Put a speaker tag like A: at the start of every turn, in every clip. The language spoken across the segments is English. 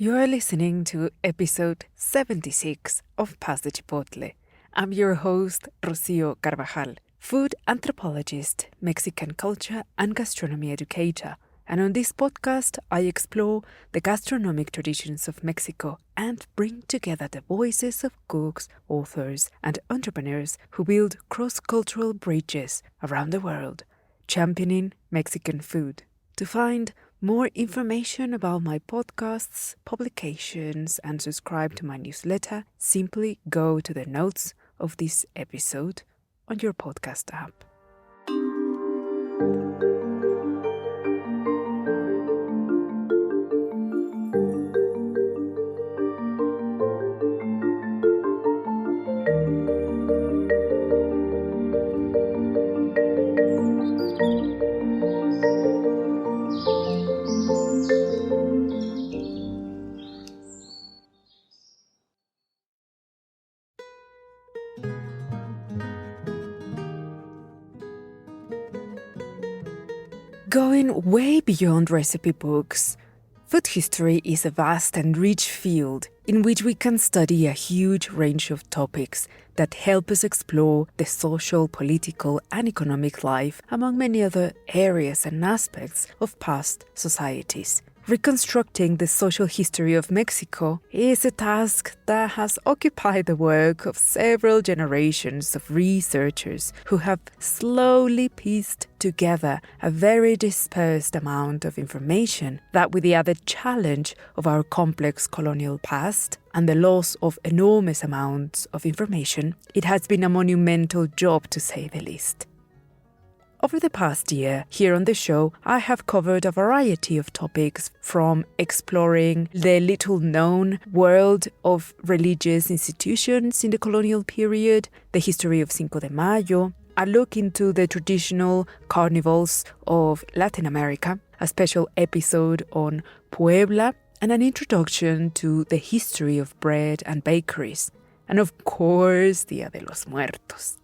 A: You are listening to episode 76 of Paz de Chipotle. I'm your host, Rocio Carvajal, food anthropologist, Mexican culture and gastronomy educator. And on this podcast, I explore the gastronomic traditions of Mexico and bring together the voices of cooks, authors, and entrepreneurs who build cross-cultural bridges around the world, championing Mexican food. To find more information about my podcasts, publications, and subscribe to my newsletter, simply go to the notes of this episode on your podcast app. Going way beyond recipe books, food history is a vast and rich field in which we can study a huge range of topics that help us explore the social, political, and economic life, among many other areas and aspects of past societies. Reconstructing the social history of Mexico is a task that has occupied the work of several generations of researchers who have slowly pieced together a very dispersed amount of information that, with the added challenge of our complex colonial past and the loss of enormous amounts of information, it has been a monumental job, to say the least. Over the past year, here on the show, I have covered a variety of topics, from exploring the little-known world of religious institutions in the colonial period, the history of Cinco de Mayo, a look into the traditional carnivals of Latin America, a special episode on Puebla, and an introduction to the history of bread and bakeries, and of course, Dia de los Muertos.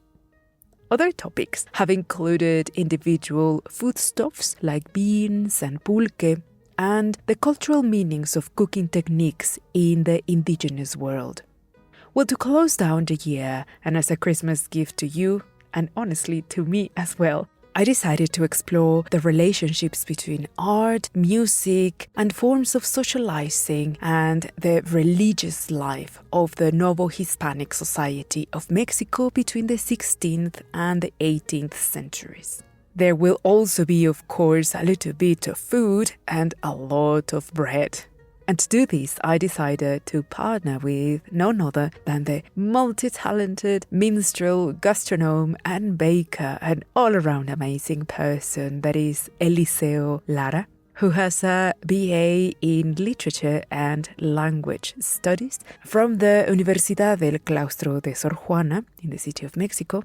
A: Other topics have included individual foodstuffs like beans and pulque, and the cultural meanings of cooking techniques in the indigenous world. Well, to close down the year, and as a Christmas gift to you, and honestly to me as well, I decided to explore the relationships between art, music, and forms of socializing and the religious life of the Nuevo Hispanic society of Mexico between the 16th and the 18th centuries. There will also be, of course, a little bit of food and a lot of bread. And to do this, I decided to partner with none other than the multi-talented minstrel, gastronome, and baker, an all-around amazing person that is Eliceo Lara, who has a BA in Literature and Language Studies from the Universidad del Claustro de Sor Juana in the city of Mexico.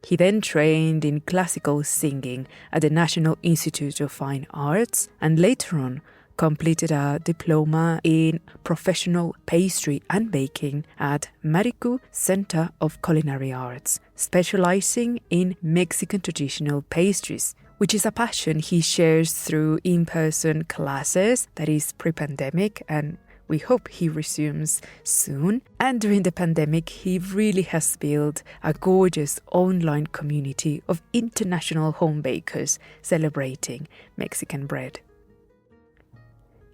A: He then trained in classical singing at the National Institute of Fine Arts, and later on completed a diploma in professional pastry and baking at Maricu Center of Culinary Arts, specializing in Mexican traditional pastries, which is a passion he shares through in-person classes, that is pre-pandemic, and we hope he resumes soon. And during the pandemic, he really has built a gorgeous online community of international home bakers celebrating Mexican bread.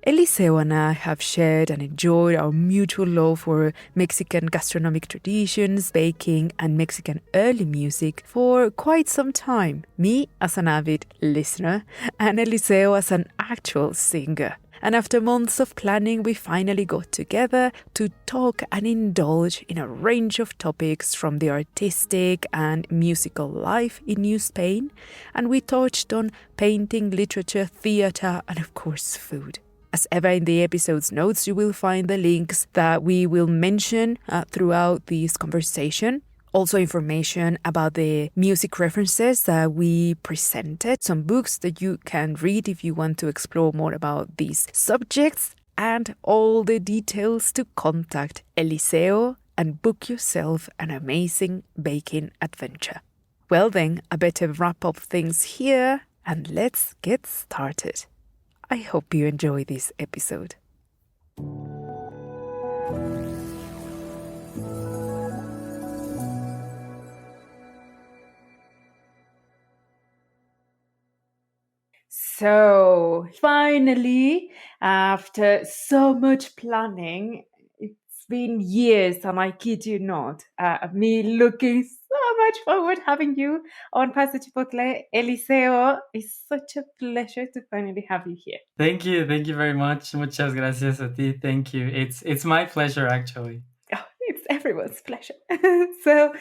A: Eliceo and I have shared and enjoyed our mutual love for Mexican gastronomic traditions, baking, and Mexican early music for quite some time. Me as an avid listener, and Eliceo as an actual singer. And after months of planning, we finally got together to talk and indulge in a range of topics from the artistic and musical life in New Spain, and we touched on painting, literature, theatre, and of course food. As ever in the episode's notes, you will find the links that we will mention throughout this conversation. Also information about the music references that we presented, some books that you can read if you want to explore more about these subjects, and all the details to contact Eliceo and book yourself an amazing baking adventure. Well then, I better wrap up things here and let's get started. I hope you enjoy this episode. So finally, after so much planning, it's been years, and I kid you not, me looking so much forward having you on Pasta Chipotle. Eliceo, it's such a pleasure to finally have you here.
B: Thank you very much. Muchas gracias a ti. Thank you. It's my pleasure actually.
A: Oh, it's everyone's pleasure. So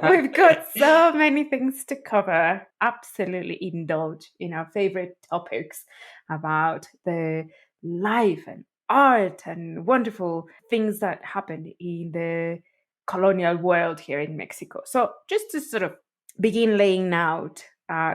A: we've got so many things to cover. Absolutely indulge in our favorite topics about the life and art and wonderful things that happened in the colonial world here in Mexico. So just to sort of begin laying out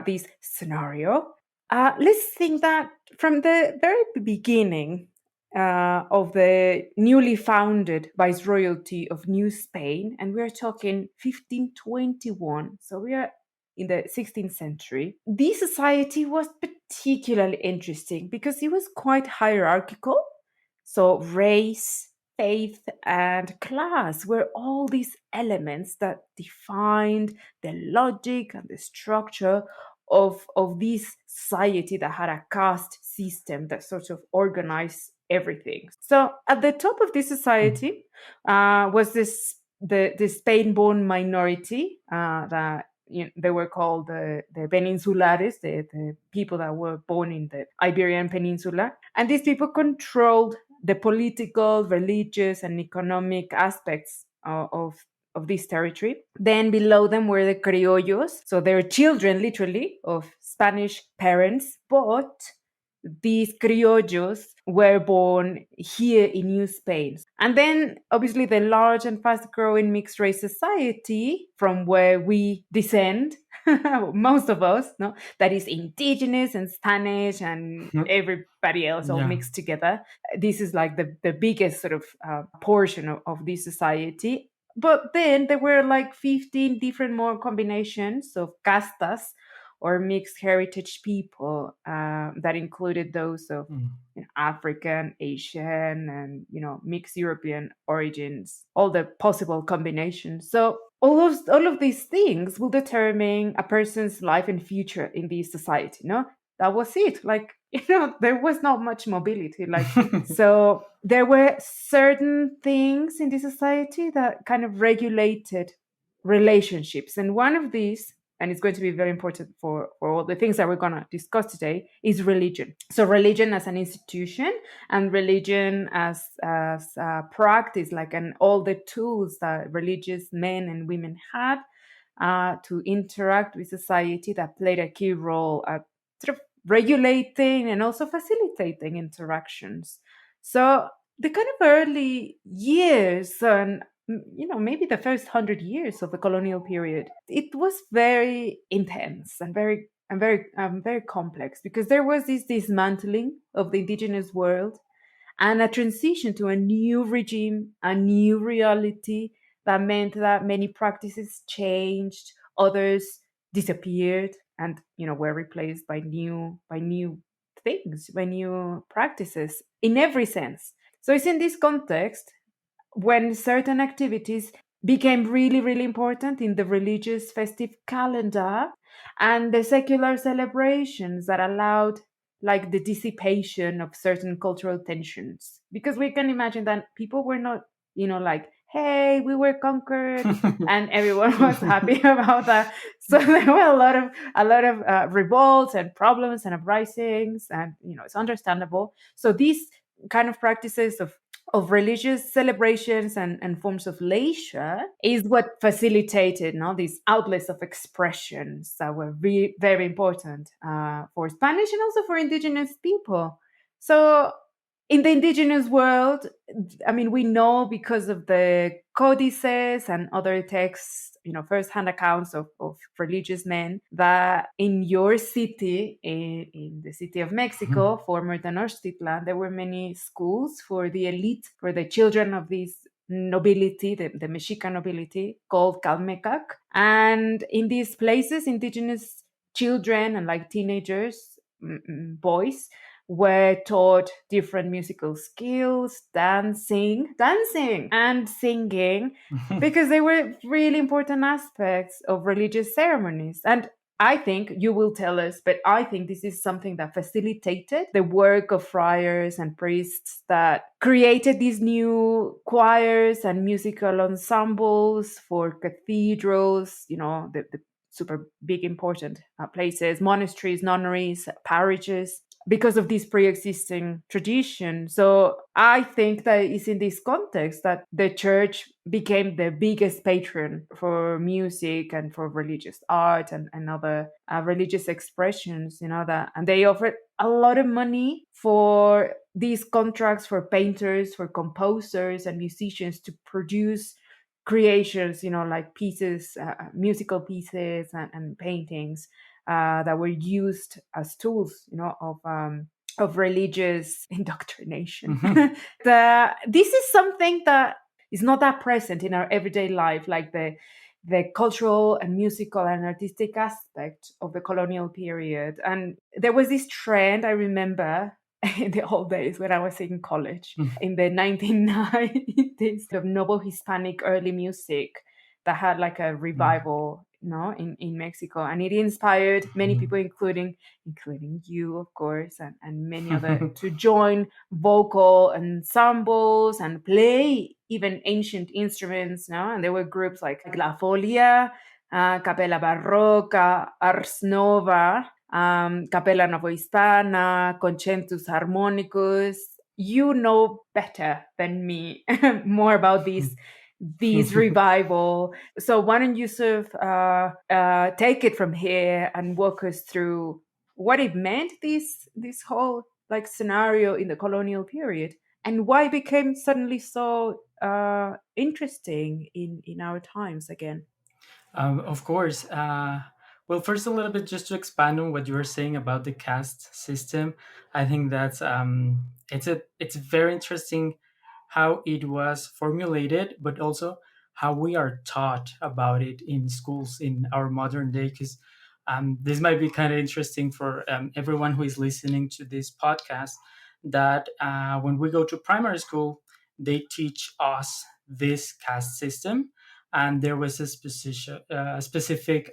A: this scenario, let's think that from the very beginning of the newly founded Viceroyalty of New Spain, and we're talking 1521. So we are in the 16th century. This society was particularly interesting because it was quite hierarchical. So race, faith, and class were all these elements that defined the logic and the structure of this society that had a caste system that sort of organized everything. So at the top of this society was the Spain-born minority that they were called the Peninsulares, the people that were born in the Iberian Peninsula, and these people controlled the political, religious, and economic aspects of this territory. Then below them were the criollos, so they're children, literally, of Spanish parents, but these criollos were born here in New Spain. And then, obviously, the large and fast growing mixed race society from where we descend, most of us, no, that is indigenous and Spanish and everybody else all
B: Yeah.
A: mixed together. This is like the biggest sort of portion of this society. But then there were like 15 different more combinations of castas or mixed heritage people that included those of
B: Mm.
A: African, Asian, and mixed European origins, all the possible combinations. So all of these things will determine a person's life and future in this society. No, that was it. Like there was not much mobility. Like so, there were certain things in this society that kind of regulated relationships, and one of these, and it's going to be very important for all the things that we're going to discuss today, is religion. So religion as an institution and religion as a practice, like, and all the tools that religious men and women had to interact with society, that played a key role at sort of regulating and also facilitating interactions. So the kind of early years and maybe the first 100 years of the colonial period, it was very intense and very complex, because there was this dismantling of the indigenous world and a transition to a new regime, a new reality that meant that many practices changed, others disappeared, and were replaced by new things, by new practices in every sense. So it's in this context when certain activities became really, really important in the religious festive calendar and the secular celebrations that allowed like the dissipation of certain cultural tensions. Because we can imagine that people were not, like, hey, we were conquered, and everyone was happy about that. So there were a lot of revolts and problems and uprisings, and it's understandable. So these kind of practices of religious celebrations and forms of leisure is what facilitated these outlets of expressions that were very important for Spanish and also for indigenous people. So in the indigenous world, I mean, we know because of the codices and other texts, first-hand accounts of religious men, that in your city, in the city of Mexico, former Tenochtitlan, there were many schools for the elite, for the children of this nobility, the Mexica nobility, called Calmecac. And in these places, indigenous children and like teenagers, boys, were taught different musical skills, dancing and singing, because they were really important aspects of religious ceremonies. And I think you will tell us, but I think this is something that facilitated the work of friars and priests that created these new choirs and musical ensembles for cathedrals, the super big important places, monasteries, nunneries, parishes, because of this pre-existing tradition. So I think that it's in this context that the church became the biggest patron for music and for religious art and other religious expressions, that, and they offered a lot of money for these contracts for painters, for composers and musicians to produce creations, like pieces, musical pieces and paintings that were used as tools, of religious indoctrination.
B: Mhm.
A: This is something that is not that present in our everyday life, like the cultural and musical and artistic aspect of the colonial period. And there was this trend, I remember, in the old days when I was in college, in the 1990s, of Novo Hispanic early music that had like a revival, in Mexico. And it inspired many people, including you, of course, and many other, to join vocal ensembles and play even ancient instruments. No, and there were groups like La Folia, Capella Barroca, Ars Nova, Capella Novohispana, Concentus Harmonicus. You know better than me more about these revival. So why don't you sort of take it from here and walk us through what it meant, this whole like scenario in the colonial period, and why it became suddenly so interesting in our times again.
B: Of course. Well, first, a little bit just to expand on what you were saying about the caste system. I think that's it's very interesting how it was formulated, but also how we are taught about it in schools in our modern day. Because this might be kind of interesting for everyone who is listening to this podcast. That when we go to primary school, they teach us this caste system, and there was a specific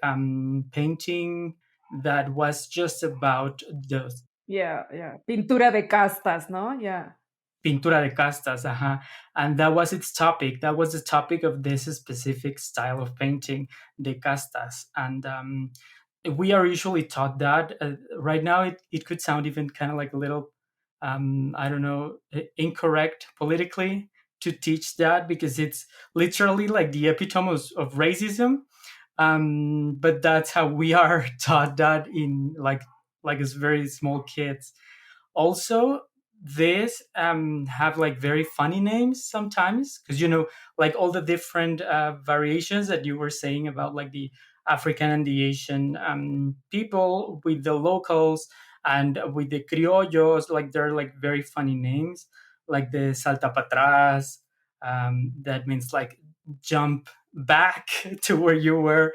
B: painting that was just about the
A: Yeah, yeah. Pintura de castas, no? Yeah.
B: pintura de castas, and that was its topic. That was the topic of this specific style of painting, de castas, and we are usually taught that. Right now, it could sound even kind of like a little, I don't know, incorrect politically to teach that, because it's literally like the epitome of racism. But that's how we are taught that in like as very small kids. Also, this have like very funny names sometimes, because like all the different variations that you were saying about like the African and the Asian people with the locals and with the criollos, like they're like very funny names, like the salta para atrás, that means like jump back to where you were,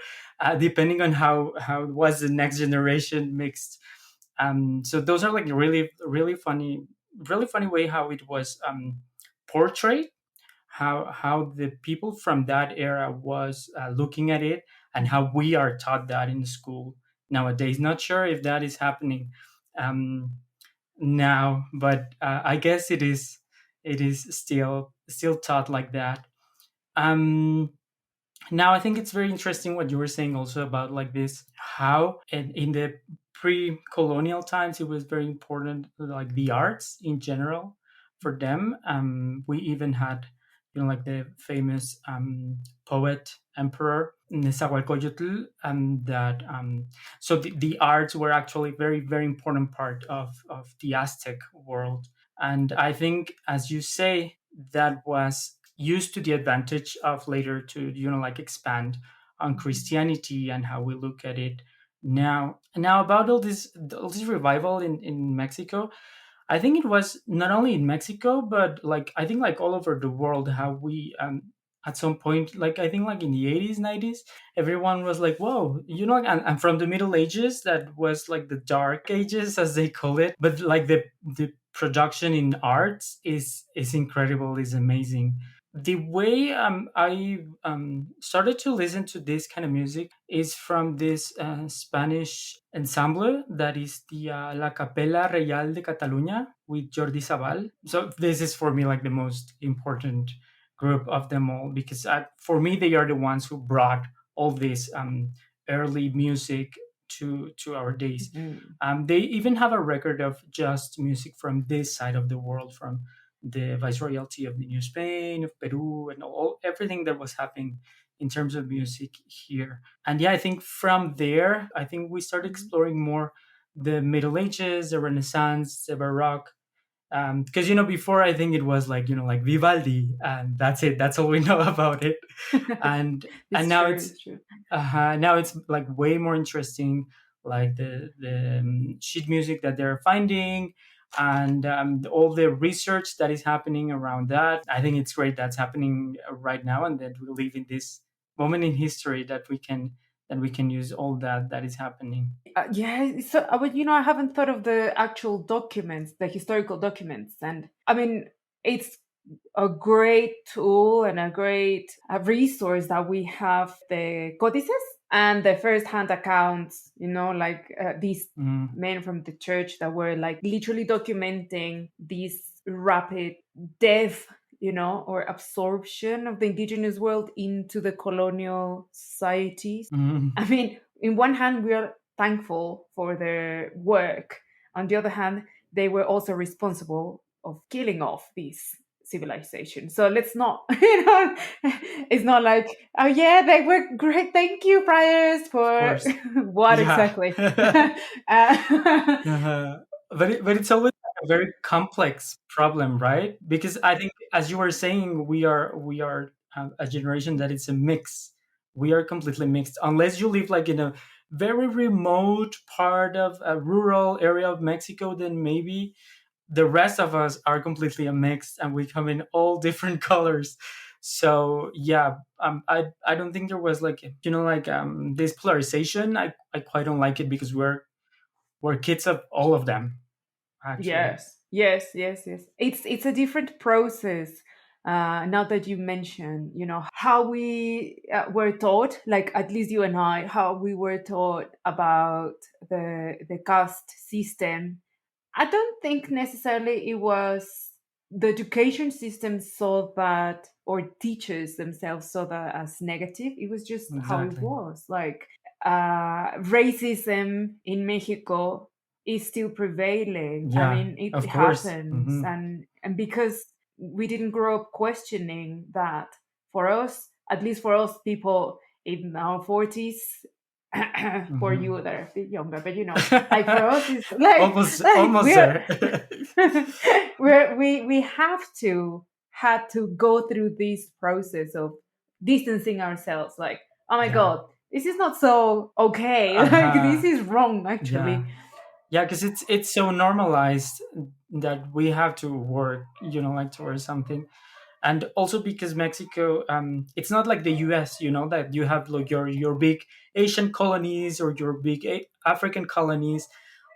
B: depending on how was the next generation mixed. So those are like really funny way how it was portrayed, how the people from that era was looking at it, and how we are taught that in school nowadays. Not sure if that is happening um, now, but I guess it is still taught like that. Um, Now, I think it's very interesting what you were saying also about like this, how in the pre-colonial times it was very important, like the arts in general for them. We even had, like the famous poet emperor Nezahualcóyotl, that so the arts were actually very very important part of the Aztec world. And I think, as you say, that was used to the advantage of later to like expand on Christianity and how we look at it now. Now, about all this revival in Mexico, I think it was not only in Mexico, but like I think like all over the world, how we at some point, like I think like in the 80s, 90s, everyone was like, whoa, and from the Middle Ages, that was like the dark ages as they call it. But like the production in arts is incredible, is amazing. The way I started to listen to this kind of music is from this Spanish ensemble that is the La Capella Real de Catalunya with Jordi Savall. So this is for me like the most important group of them all, because for me they are the ones who brought all this early music to our days.
A: Mhm.
B: They even have a record of just music from this side of the world, from the viceroyalty of the New Spain, of Peru, and everything that was happening in terms of music here. And yeah, I think from there, I think we started exploring more the Middle Ages, the Renaissance, the Baroque. Because before I think it was like like Vivaldi, and that's it. That's all we know about it. And
A: It's
B: now
A: true.
B: it's
A: It's true.
B: now it's like way more interesting, like the sheet music that they're finding, and all the research that is happening around that. I think it's great that's happening right now, and that we live in this moment in history that we can use all that is happening.
A: Yeah, so but I haven't thought of the actual documents, the historical documents, and I mean, it's a great tool and a great resource that we have the codices and the first-hand accounts. Like these
B: Mm,
A: men from the church that were like literally documenting this rapid death, or absorption of the indigenous world into the colonial societies.
B: mm,
A: I mean, in one hand, we are thankful for their work. On the other hand, they were also responsible of killing off these civilizations. So let's not, it's not like, oh yeah, they were great. Thank you, friars,
B: of
A: for
B: course.
A: what
B: Yeah.
A: exactly? uh,
B: Uh, but it's always a very complex problem, right? Because I think, as you were saying, we are a generation that is a mix. We are completely mixed, unless you live like in a very remote part of a rural area of Mexico. Then maybe the rest of us are completely a mix, and we come in all different colors. So yeah, I don't think there was like like this polarization. I quite don't like it, because we're kids of all of them, actually.
A: Yes, yes, yes, yes. It's a different process. Now that you mention, how we were taught, like at least you and I, how we were taught about the caste system. I don't think necessarily it was the education system saw that, or teachers themselves saw that as negative. It was just how it
B: Exactly.
A: was. Like racism in Mexico is still prevailing. I
B: Yeah,
A: mean, it
B: of course.
A: happens, and because we didn't grow up questioning that, for us, at least for us people in our 40s, for
B: Hmm.
A: you that are a bit younger, but like for us, it's like
B: Almost
A: we're
B: there.
A: we have to had to go through this process of distancing ourselves. Like, oh my
B: Yeah.
A: god, this is not so okay. Like this
B: Uh-huh.
A: is wrong,
B: Yeah.
A: actually.
B: Yeah, because it's so normalized that we have to work, like towards something. And also because Mexico, it's not like the US, that you have like your big Asian colonies or your big African colonies.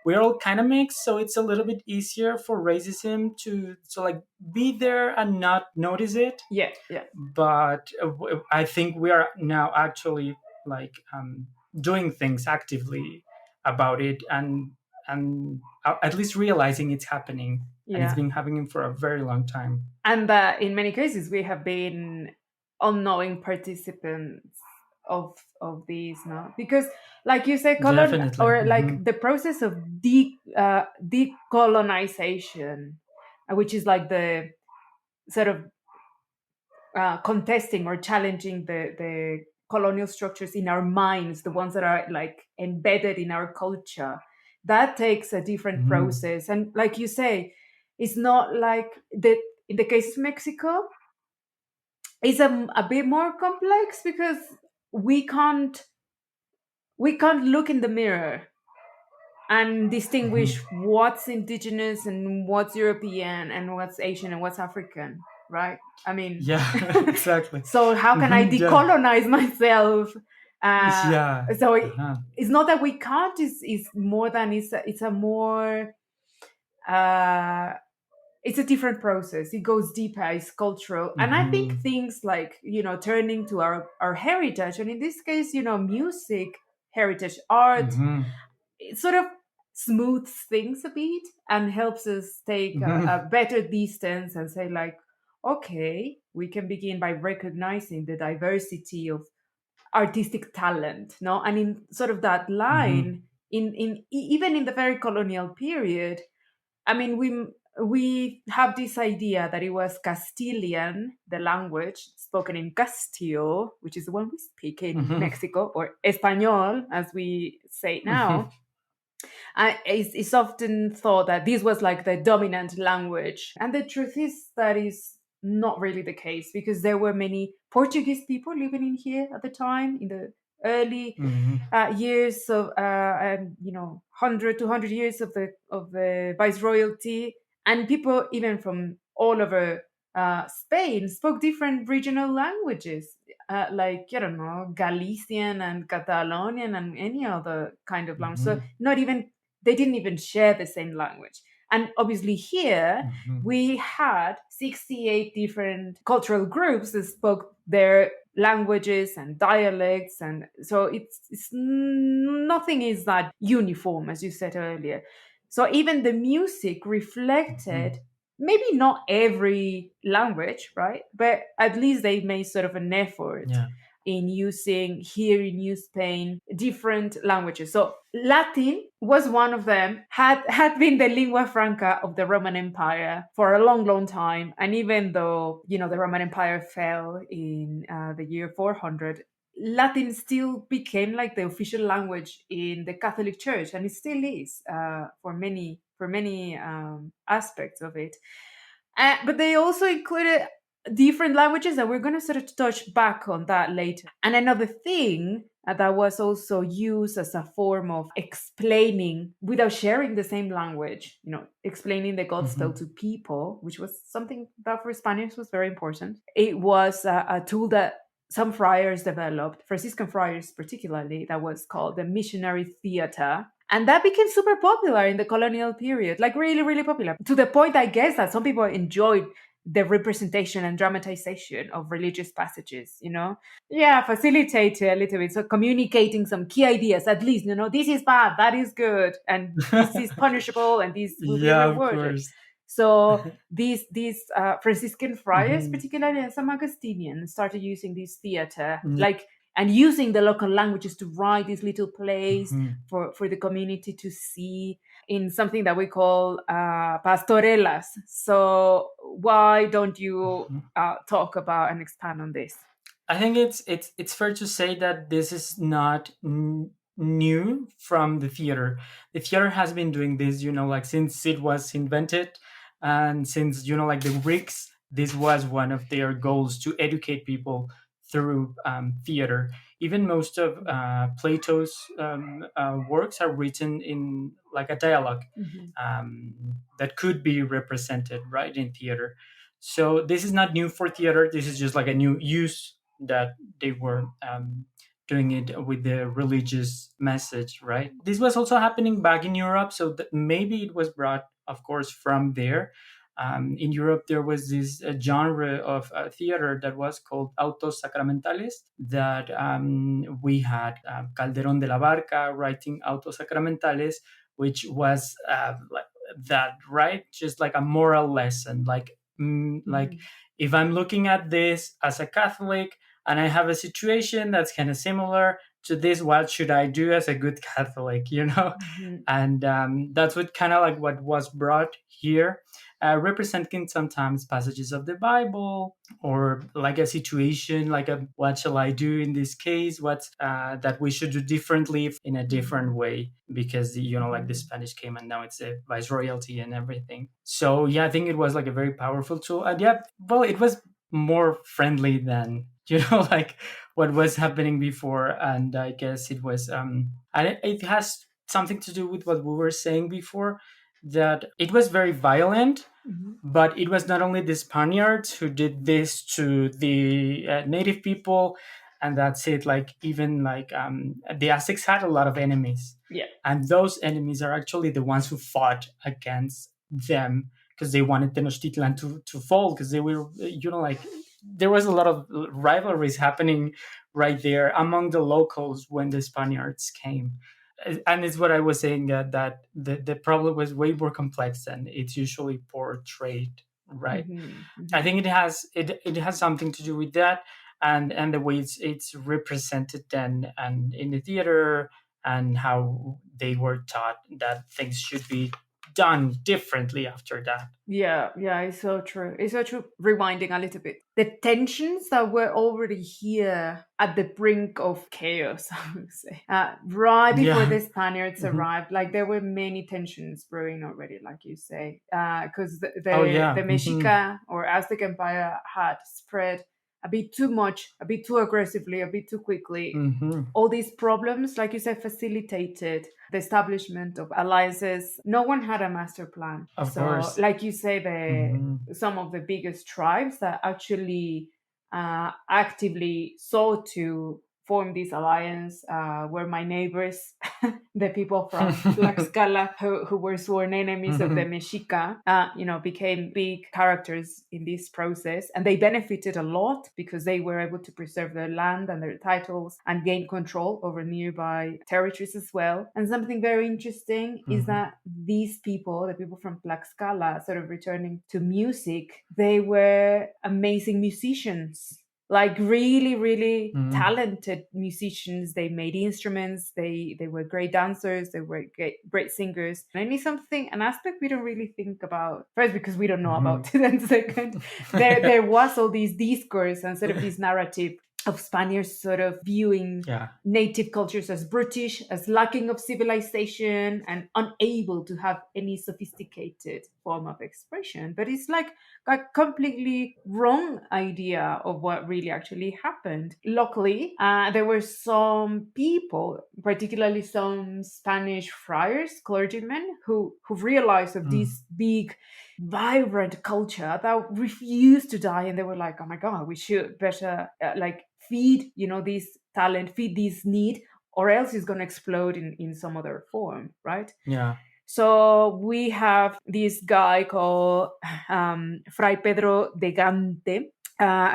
B: We're all kind of mixed, so it's a little bit easier for racism to like be there and not notice it.
A: Yeah, yeah,
B: But I think we are now actually like doing things actively about it, and at least realizing it's happening, and it's
A: yeah.
B: been happening for a very long time.
A: And in many cases we have been unknowing participants of these, no, because like you say,
B: Definitely.
A: or like the process of decolonization, which is like the sort of contesting or challenging the colonial structures in our minds, the ones that are like embedded in our culture. That takes a different
B: Mhm.
A: process, and like you say, it's not like the in the case of Mexico, it's a bit more complex because we can't we can't look in the mirror and distinguish
B: Mhm.
A: what's indigenous and what's European and what's Asian and what's African, right? I mean,
B: Yeah, exactly.
A: so how can I
B: Yeah.
A: decolonize myself? Uh,
B: Yeah.
A: so
B: Uh-huh.
A: it's not that we can't. It's more than it's a more uh, it's a different process. It goes deeper, it's cultural. And I think
B: Mm-hmm.
A: things like, turning to our heritage, and in this case, music, heritage, art,
B: Mm-hmm.
A: it sort of smooths things a bit and helps us take
B: Mm-hmm.
A: a better distance and say, like, okay, we can begin by recognizing the diversity of artistic talent, no? And in sort of that
B: Mm-hmm.
A: line, even in the very colonial period, I mean, we have this idea that it was Castilian, the language spoken in Castile, which is the one we speak in
B: Mm-hmm.
A: Mexico, or Español, as we say
B: Mm-hmm.
A: now. It's often thought that this was like the dominant language. And the truth is that is not really the case, because there were many Portuguese people living in here at the time, in the early years of, and 100 200 years of the viceroyalty, and people even from all over Spain spoke different regional languages, like, I don't know, Galician and Catalonian and any other kind of language. So
B: Mm-hmm.
A: not even, they didn't even share the same language. And obviously here
B: Mm-hmm.
A: we had 68 different cultural groups that spoke their languages and dialects, and so it's nothing is that uniform, as you said earlier. So even the music
B: Mm-hmm.
A: reflected maybe not every language, right? But at least they made sort of an effort
B: Yeah.
A: in using, here in New Spain, different languages. So Latin was one of them, had been the lingua franca of the Roman Empire for a long, long time. And even though, the Roman Empire fell in the year 400, Latin still became like the official language in the Catholic Church, and it still is, for many aspects of it. But they also included different languages, and we're going to sort of touch back on that later. And another thing that was also used as a form of explaining without sharing the same language, explaining the gospel
B: Mm-hmm.
A: to people, which was something that for Spaniards was very important. It was a tool that some friars developed, Franciscan friars particularly, that was called the missionary theater. And that became super popular in the colonial period, like really, really popular, to the point, I guess, that some people enjoyed the representation and dramatization of religious passages. Yeah, facilitate a little bit. So communicating some key ideas, at least, this is bad, that is good, and this is punishable, and this will be
B: Yeah, of
A: rewarded.
B: course.
A: So these Franciscan friars,
B: Mm-hmm.
A: particularly, and some Augustinians, started using this theater,
B: Yeah.
A: like, and using the local languages to write these little plays
B: Mm-hmm.
A: for the community to see, in something that we call pastorelas. So why don't you
B: Mm-hmm.
A: talk about and expand on this?
B: I think it's fair to say that this is not new from the theater. The theater has been doing this, like since it was invented, and since like the Greeks, this was one of their goals to educate people through theater. Even most of Plato's works are written in like a dialogue
A: Mhm.
B: that could be represented right in theater. So this is not new for theater. This is just like a new use that they were doing it with the religious message, right? This was also happening back in Europe, so that maybe it was brought, of course, from there. In Europe, there was this genre of theater that was called autos sacramentales. That we had Calderón de la Barca writing autos sacramentales, which was like that, right? Just like a moral lesson, like
A: Mhm.
B: if I'm looking at this as a Catholic and I have a situation that's kind of similar to this, what should I do as a good Catholic,
A: Mhm.
B: And that's what kind of like what was brought here, representing sometimes passages of the Bible or like a situation, like a what shall I do in this case? What's that we should do differently in a different way because like the
A: Mhm.
B: Spanish came and now it's a viceroyalty and everything. So yeah, I think it was like a very powerful tool, and yeah, well, it was more friendly than like what was happening before, and I guess it was and it has something to do with what we were saying before, that it was very violent,
A: Mhm.
B: but it was not only the Spaniards who did this to the native people, and that's it. Like even like the Aztecs had a lot of enemies,
A: Yeah.
B: and those enemies are actually the ones who fought against them because they wanted Tenochtitlan to fall, because they were, like, there was a lot of rivalries happening right there among the locals when the Spaniards came. And it's what I was saying, that the problem was way more complex than it's usually portrayed, right?
A: Hmm.
B: I
A: Hmm.
B: think it has something to do with that, and the way it's represented then and in the theater, and how they were taught that things should be done differently after that.
A: Yeah, yeah, it's so true. It's so true. Rewinding a little bit, the tensions that were already here at the brink of chaos, I would say, right before
B: Yeah.
A: the Spaniards
B: Mhm.
A: arrived, like there were many tensions brewing already, like you say, because
B: Oh
A: the
B: yeah.
A: Mexica or Aztec Empire had spread a bit too much, a bit too aggressively, a bit too quickly.
B: Hmm.
A: All these problems, like you said, facilitated the establishment of alliances. No one had a master plan.
B: Of
A: So,
B: course.
A: like you say,
B: Hmm.
A: some of the biggest tribes that actually actively sought to form this alliance were my neighbors, the people from Tlaxcala, who were sworn enemies of the Mexica, became big characters in this process. And they benefited a lot because they were able to preserve their land and their titles and gain control over nearby territories as well. And something very interesting is
B: Hmm.
A: that these people, the people from Tlaxcala, sort of returning to music, they were amazing musicians, like really really
B: Hmm.
A: talented musicians. They made instruments, they were great dancers, they were great singers. And I need something, an aspect we don't really think about, first because we don't know
B: Hmm.
A: about it, and second, there was all these discourse and sort of this narrative of Spaniards sort of viewing
B: Yeah.
A: native cultures as brutish, as lacking of civilization, and unable to have any sophisticated form of expression. But it's like a completely wrong idea of what really actually happened. Luckily, there were some people, particularly some Spanish friars, clergymen, who realized of
B: Mm.
A: this big, vibrant culture that refused to die, and they were like, "Oh my god, we should better like feed, this talent, feed this need, or else it's going to explode in some other form, right?"
B: Yeah.
A: So we have this guy called Fray Pedro de Gante,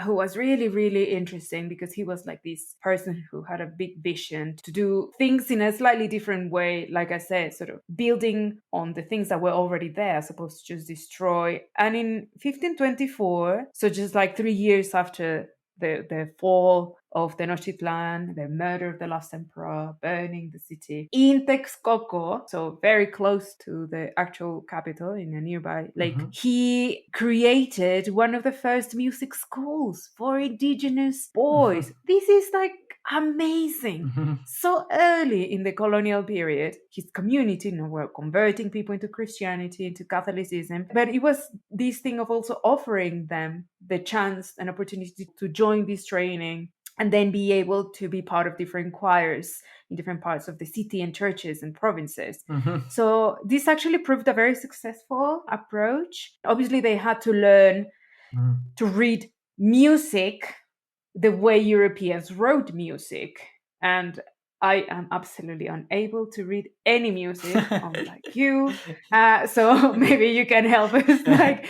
A: who was really, really interesting because he was like this person who had a big vision to do things in a slightly different way. Like I said, sort of building on the things that were already there, as opposed to just destroy. And in 1524, so just like 3 years after the fall of Tenochtitlan, the murder of the last emperor, burning the city in Texcoco, so very close to the actual capital in a nearby lake,
B: Hmm.
A: he created one of the first music schools for indigenous boys. This is like amazing.
B: Hmm.
A: So early in the colonial period, his community, were converting people into Christianity, into Catholicism, but it was this thing of also offering them the chance and opportunity to join this training and then be able to be part of different choirs in different parts of the city and churches and provinces.
B: Hmm.
A: So this actually proved a very successful approach. Obviously, they had to learn to read music the way Europeans wrote music. And I am absolutely unable to read any music, unlike you. So maybe you can help us, like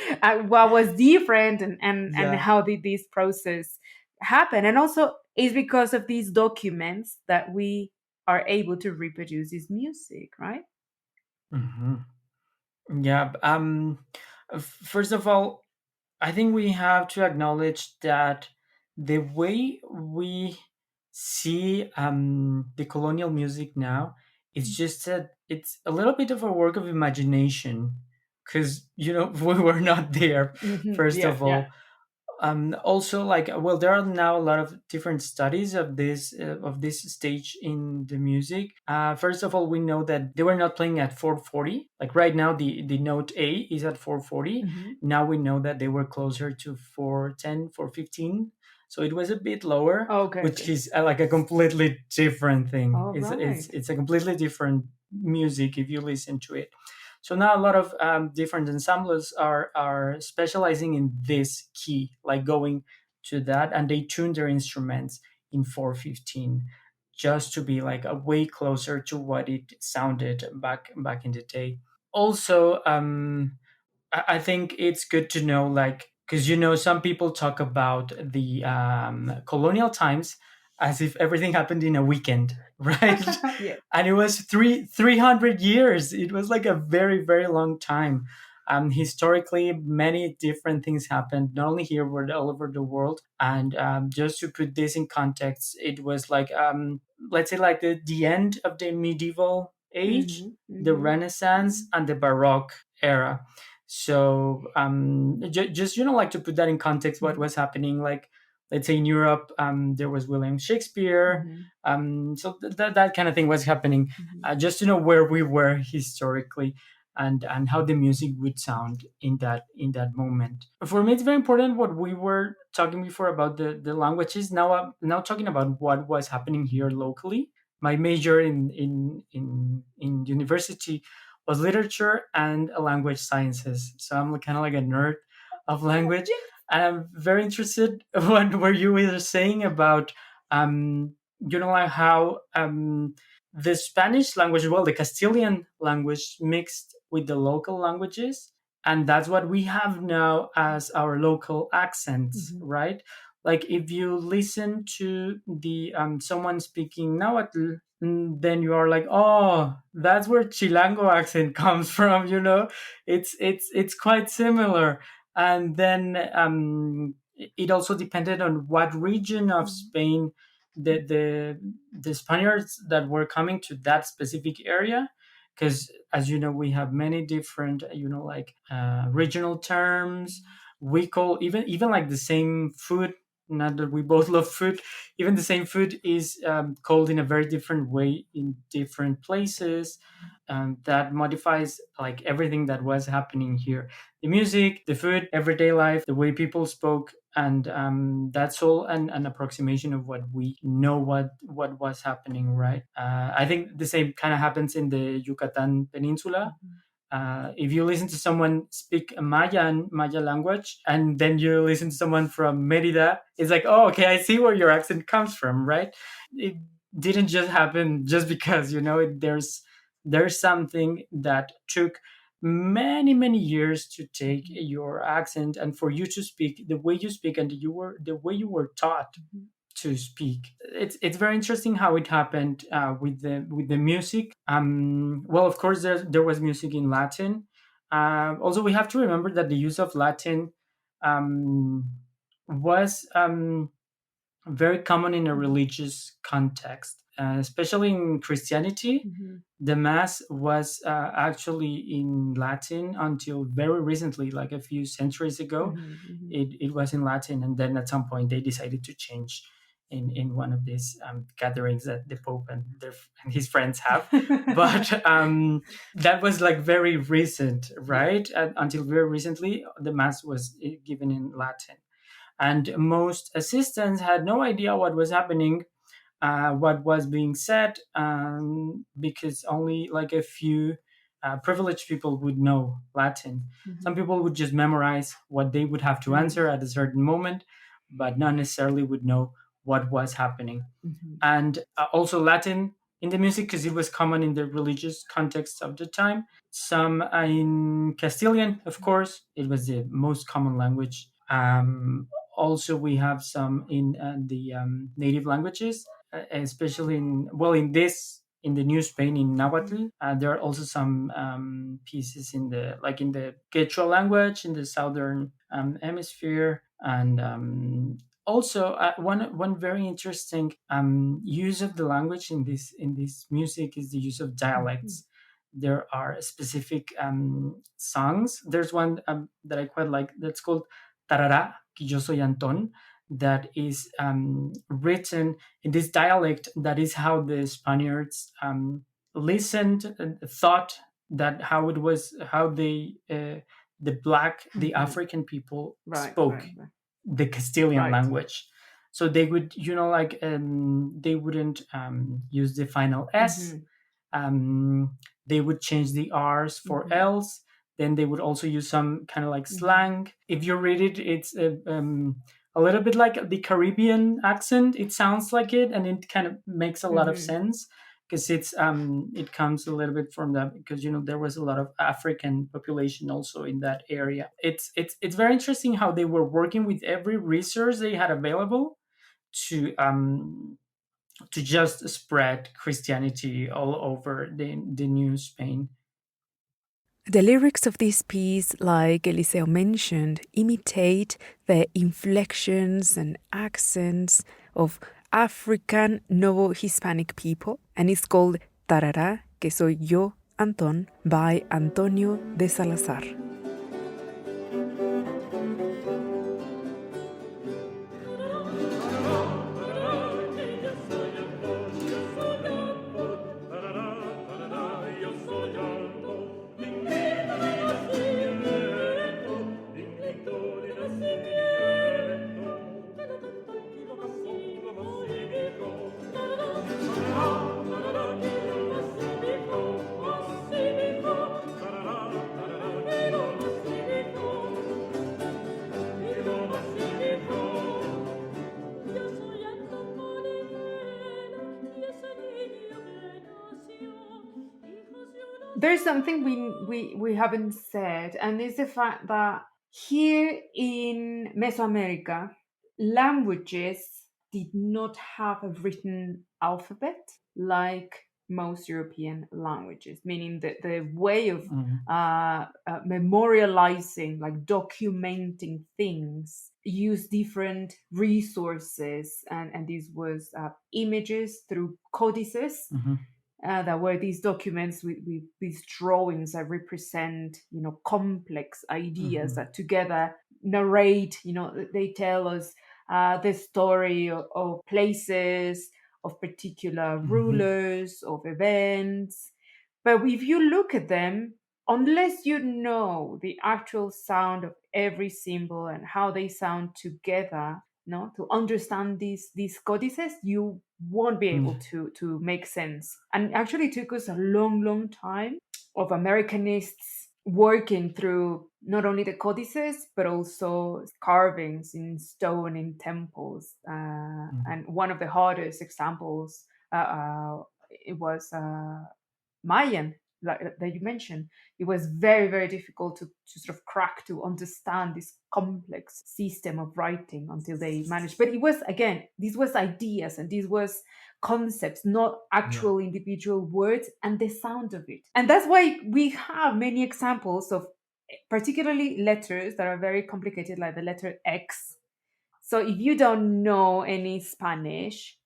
A: what was different, and
B: Yeah.
A: how did this process happen? And also, it's because of these documents that we are able to reproduce this music, right?
B: Hmm. Yeah. First of all, I think we have to acknowledge that the way we see the colonial music now, it's just that it's a little bit of a work of imagination, because we were not there. First
A: Yeah,
B: of
A: yeah.
B: all, also, like, well, there are now a lot of different studies of this stage in the music. First of all, we know that they were not playing at 440. Like right now, the note A is at 440.
A: Hmm.
B: Now we know that they were closer to 410, 415. So it was a bit lower,
A: Okay,
B: which
A: okay.
B: is like a completely different thing.
A: All
B: It's
A: right.
B: it's a completely different music if you listen to it. So now a lot of different ensembles are specializing in this key, like going to that, and they tune their instruments in 415 just to be like a way closer to what it sounded back in the day. Also, I think it's good to know, like, because some people talk about the colonial times as if everything happened in a weekend, right?
A: Yeah.
B: And it was 300 years. It was like a very very long time. Historically, many different things happened, not only here but all over the world. And just to put this in context, it was like, let's say, like the end of the medieval age,
A: Mhm.
B: the
A: Mhm.
B: Renaissance,
A: Mhm.
B: and the Baroque era. So just like to put that in context, what
A: Mhm.
B: was happening, like, let's say in Europe, there was William Shakespeare.
A: Mhm.
B: So that kind of thing was happening,
A: Mhm.
B: just to know where we were historically, and how the music would sound in that moment. For me, it's very important what we were talking before about the languages. Now now talking about what was happening here locally. My major in university was literature and language sciences. So I'm kind of like a nerd of language,
A: Yes.
B: and I'm very interested what were you were saying about like how the Spanish language, well, the Castilian language mixed with the local languages, and that's what we have now as our local accents,
A: Mhm.
B: right? Like if you listen to the someone speaking Nahuatl, then you are like, oh, that's where Chilango accent comes from. It's quite similar. And then it also depended on what region of
A: Mhm.
B: Spain the Spaniards that were coming to that specific area, because as you know, we have many different like regional terms. We call even like the same food. Not that we both love food, even the same food is called in a very different way in different places. That modifies like everything that was happening here: the music, the food, everyday life, the way people spoke. And that's all an approximation of what we know what was happening, right? I think the same kind of happens in the Yucatan Peninsula.
A: Mhm.
B: If you listen to someone speak a Maya language, and then you listen to someone from Merida, it's like, oh, okay, I see where your accent comes from, right? It didn't just happen just because there's something that took many many years to take
A: Mhm.
B: your accent, and for you to speak the way you speak, and the way you were taught
A: Mhm.
B: to speak. It's very interesting how it happened with the music. Well, of course, there was music in Latin. Also, we have to remember that the use of Latin um, was very common in a
A: Mhm.
B: religious context, especially in Christianity.
A: Mhm.
B: The mass was actually in Latin until very recently, like a few centuries ago.
A: Mhm. Mhm.
B: It was in Latin, and then at some point they decided to change in one of these gatherings that the Pope and his friends have. But that was like very recent,
A: Yeah.
B: right? Until very recently, the mass was given in Latin, and most assistants had no idea what was happening, what was being said, because only like a few privileged people would know Latin. Some
A: Mhm.
B: people would just memorize what they would have to
A: Mhm.
B: answer at a certain moment, but not necessarily would know what was happening.
A: Mhm.
B: And also Latin in the music, because it was common in the religious context of the time. Some in Castilian, of course, it was the most common language. Also, we have some in the native languages, especially in the New Spain in
A: Mhm.
B: Nahuatl. There are also some pieces in the Quechua language in the southern hemisphere, and also one very interesting use of the language in this music is the use of
A: Mhm.
B: dialects. There are specific songs. There's one that I quite like that's called Tarara, que yo soy Anton, that is written in this dialect. That is how the Spaniards listened and thought that how it was, how the
A: Mhm.
B: African people
A: Right.
B: spoke
A: Right. Right.
B: the Castilian
A: Right.
B: language. So they would, like, they wouldn't use the final S.
A: Mhm.
B: um, they would change the R's for
A: Mhm.
B: L's. Then they would also use some kind of like
A: Mhm.
B: slang. If you read it, it's a little bit like the Caribbean accent. It sounds like it, and it kind of makes a lot of
A: Mhm.
B: sense because it comes a little bit from that, because there was a lot of African population also in that area. It's very interesting how they were working with every resource they had available to just spread Christianity all over the New Spain.
A: The lyrics of this piece, like Eliceo mentioned, imitate the inflections and accents of African Novo Hispanic people, and it's called Tarará, que soy yo, Antón, by Antonio de Salazar. There's something we haven't said, and it's the fact that here in Mesoamerica, languages did not have a written alphabet like most European languages, meaning that the way of memorializing, like documenting things, use different resources, and this was images through codices. That were these documents with these drawings that represent, complex ideas that together narrate, they tell us the story of places, of particular rulers, of events. But if you look at them, unless you know the actual sound of every symbol and how they sound together, no, to understand these codices, you won't be able to make sense. And actually, it took us a long time of Americanists working through not only the codices but also carvings in stone in temples. And one of the hardest examples, it was Mayan, that you mentioned. It was very, very difficult to sort of crack, to understand this complex system of writing until they managed. But it was, again, these was ideas and these was concepts, not actual individual words, and the sound of it. And that's why we have many examples of particularly letters that are very complicated, like the letter X. So if you don't know any Spanish,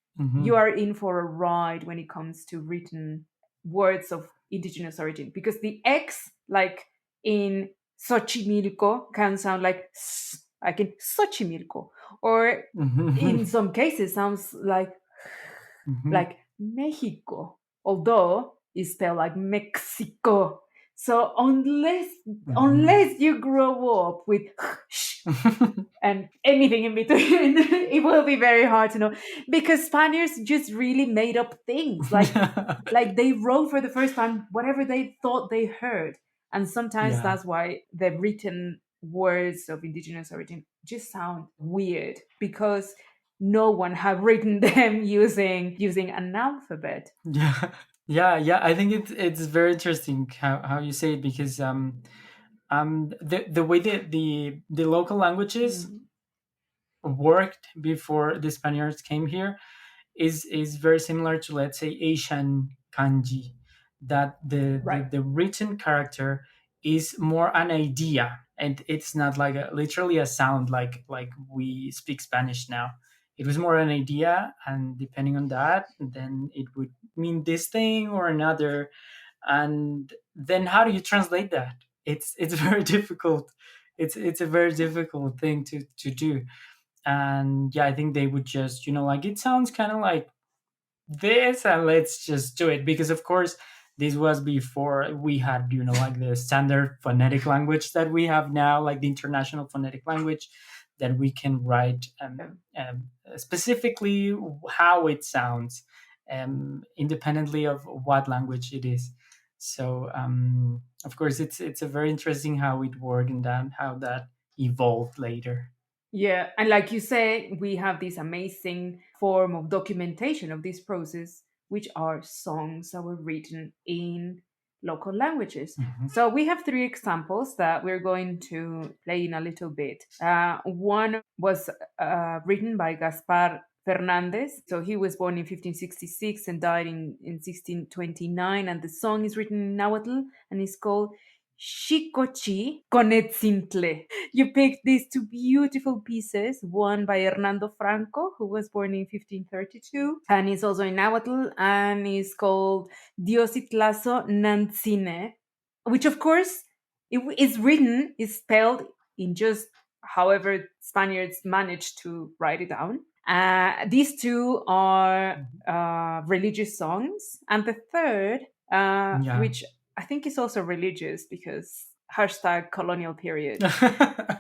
A: you are in for a ride when it comes to written words of indigenous origin, because the X, like in Xochimilco, can sound like S, like in Xochimilco, or in some cases sounds like Mexico, although it's spelled like Mexico. So unless you grow up with and anything in between, it will be very hard to know, because Spaniards just really made up things, like they wrote for the first time whatever they thought they heard, and sometimes that's why the written words of indigenous origin just sound weird, because no one have written them using an alphabet.
B: Yeah. I think it's very interesting how you say it, because the way the local languages worked before the Spaniards came here is very similar to, let's say, Asian kanji, that the written character is more an idea, and it's not like literally a sound like we speak Spanish now. It was more an idea, and depending on that, then it would mean this thing or another. And then how do you translate that? It's very difficult. It's a very difficult thing to do. And yeah, I think they would just, like, it sounds kind of like this, and let's just do it, because of course this was before we had, like, the standard phonetic language that we have now, like the international phonetic language that we can write specifically how it sounds, independently of what language it is. So of course it's a very interesting how it worked, and then how that evolved later.
A: Yeah, and like you say, we have this amazing form of documentation of this process which are songs that were written in local languages.
B: Mm-hmm.
A: So we have three examples that we're going to play in a little bit. One was written by Gaspar Fernandez. So he was born in 1566 and died in 1629. And the song is written in Nahuatl and is called Xicochi Conetzintle. You picked these two beautiful pieces, one by Hernando Franco, who was born in 1532, and is also in Nahuatl, and is called Dios, itlazo, nantzine, which of course is spelled in just however Spaniards managed to write it down. These two are religious songs, and the third, which I think is also religious because #colonial period.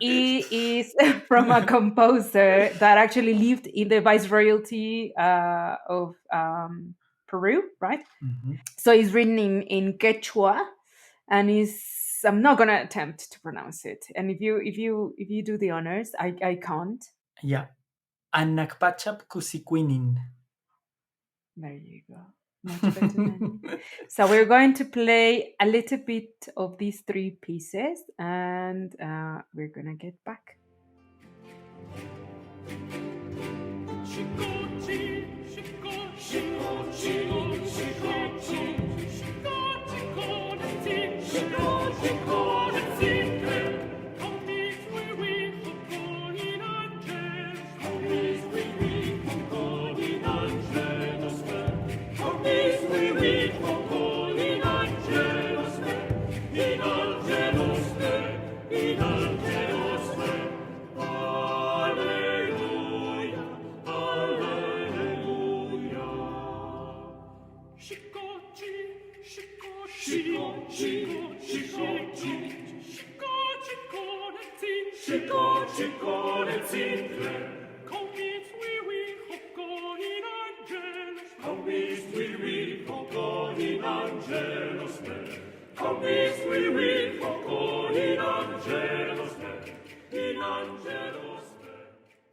A: It is from a composer that actually lived in the viceroyalty of Peru, right?
B: Mm-hmm.
A: So it's written in Quechua, and I'm not gonna attempt to pronounce it. And if you do the honors, I can't.
B: Yeah, Hanacpachap cussicuinin.
A: There you go. Much better than me. So we're going to play a little bit of these three pieces, and we're gonna get back.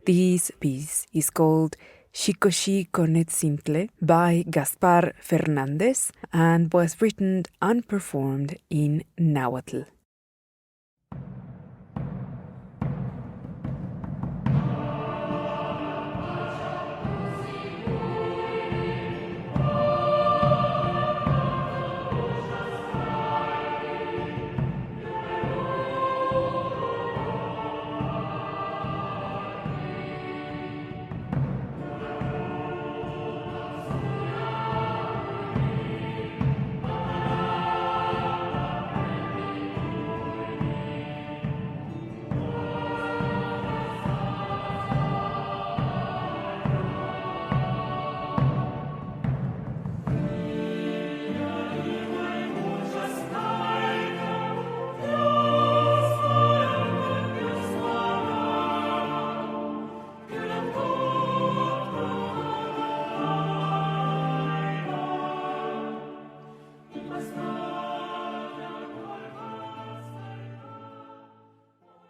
A: This piece is called Xicochi Conetzintle by Gaspar Fernandez and was written and performed in Nahuatl.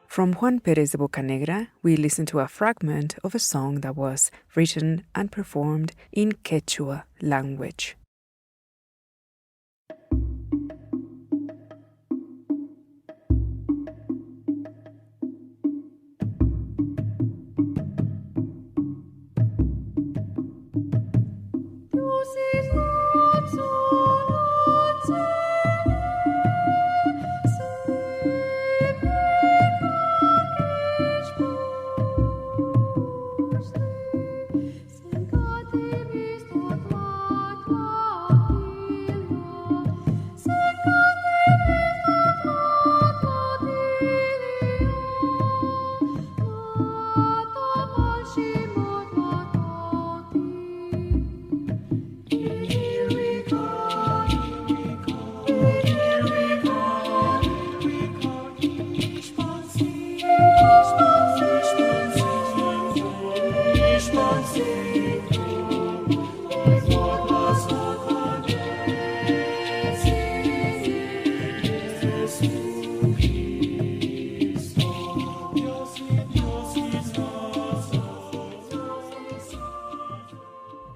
A: From Juan Pérez de Bocanegra, we listen to a fragment of a song that was written and performed in Quechua language.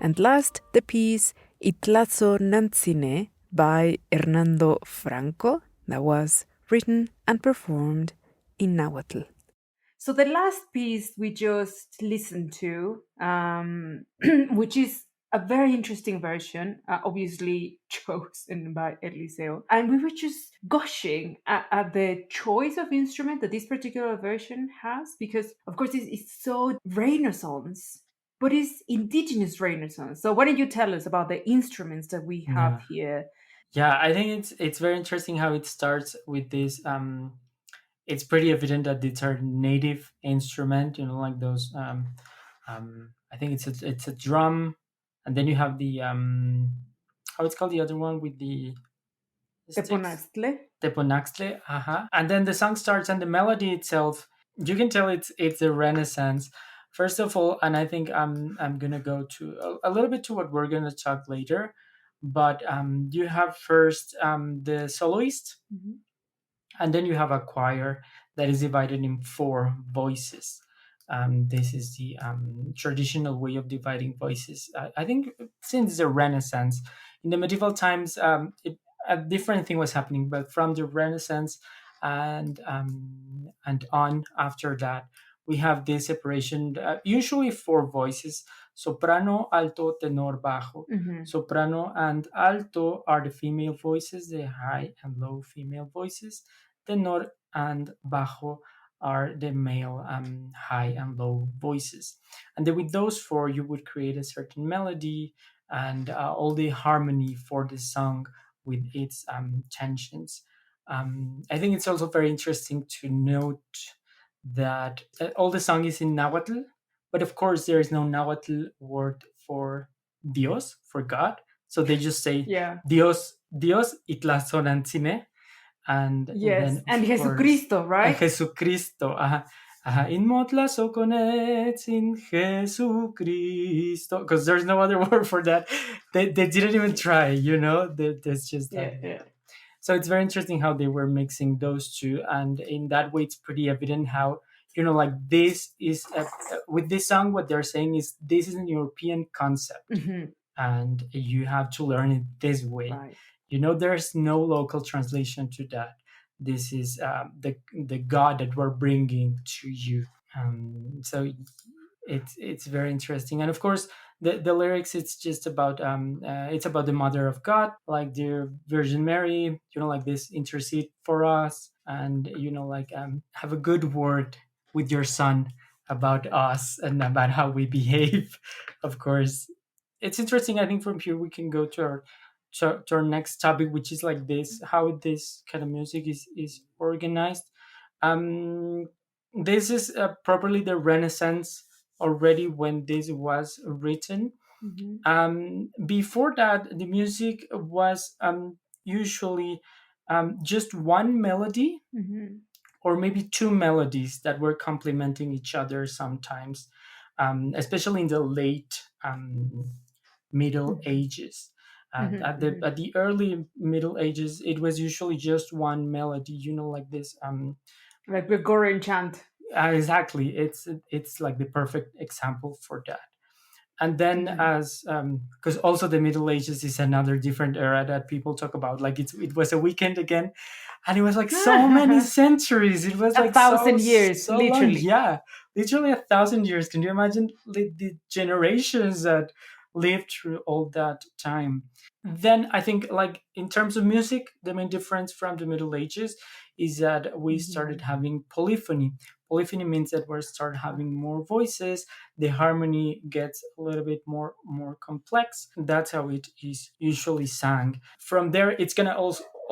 A: And last, the piece Itlazo Nantzine by Hernando Franco, that was written and performed in Nahuatl. So the last piece we just listened to, which is a very interesting version, obviously chosen by Eliceo, and we were just gushing at the choice of instrument that this particular version has, because of course it's so Renaissance, but it's indigenous Renaissance. So why don't you tell us about the instruments that we have
B: Yeah.
A: here?
B: Yeah, I think it's very interesting how it starts with this. It's pretty evident that it's our native instrument, like those. I think it's a drum, and then you have the how it's called, the other one with the sticks,
A: Teponaxtle.
B: teponaxtle. And then the song starts, and the melody itself, you can tell it's a Renaissance. First of all, and I think I'm gonna go to a little bit to what we're gonna talk later, but you have first the soloist,
A: Mhm.
B: and then you have a choir that is divided in four voices. This is the traditional way of dividing voices. I think since the Renaissance, in the medieval times, a different thing was happening, but from the Renaissance and on after that, we have this separation. Usually four voices: soprano, alto, tenor, bajo.
A: Mhm.
B: Soprano and alto are the female voices, the high and low female voices. Tenor and bajo are the male high and low voices. And then with those four, you would create a certain melody and all the harmony for the song with its tensions. I think it's also very interesting to note that all the song is in Nahuatl, but of course there is no Nahuatl word for Dios, for God. So they just say
A: Yeah.
B: Dios, Dios itlazo nantzine, and
A: Yes.
B: then
A: And
B: of course
A: Jesucristo, right?
B: Jesucristo. In motlazo conets in Jesucristo, because there's no other word for that. They didn't even try, That's just
A: Yeah,
B: that.
A: yeah.
B: So it's very interesting how they were mixing those two, and in that way, it's pretty evident how like this is with this song. What they're saying is this is an European concept,
A: Hmm.
B: and you have to learn it this way.
A: Right.
B: There's no local translation to that. This is the God that we're bringing to you. So it's very interesting, and of course the lyrics, it's just about it's about the mother of God, like dear Virgin Mary, like this, intercede for us, and like have a good word with your son about us and about how we behave. Of course, it's interesting. I think from here we can go to our next topic, which is like this: how this kind of music is organized. um this is properly the Renaissance already when this was written.
A: Hmm.
B: Before that, the music was usually just one melody
A: Hmm.
B: or maybe two melodies that were complementing each other sometimes, especially in the late Middle Ages.
A: Hmm. Hmm.
B: At the early Middle Ages, it was usually just one melody, like this.
A: Like Gregorian chant.
B: Exactly, it's like the perfect example for that. And then,
A: Hmm.
B: as because also the Middle Ages is another different era that people talk about, like it was a weekend again, and it was like so many centuries. It was
A: A
B: like so
A: thousand years,
B: so long.
A: literally.
B: Yeah, literally 1,000 years. Can you imagine the generations that lived through all that time? Then I think, like, in terms of music, the main difference from the Middle Ages is that we started
A: Hmm.
B: having polyphony. Polyphony means that we start having more voices, the harmony gets a little bit more complex. That's how it is usually sang. From there, it's gonna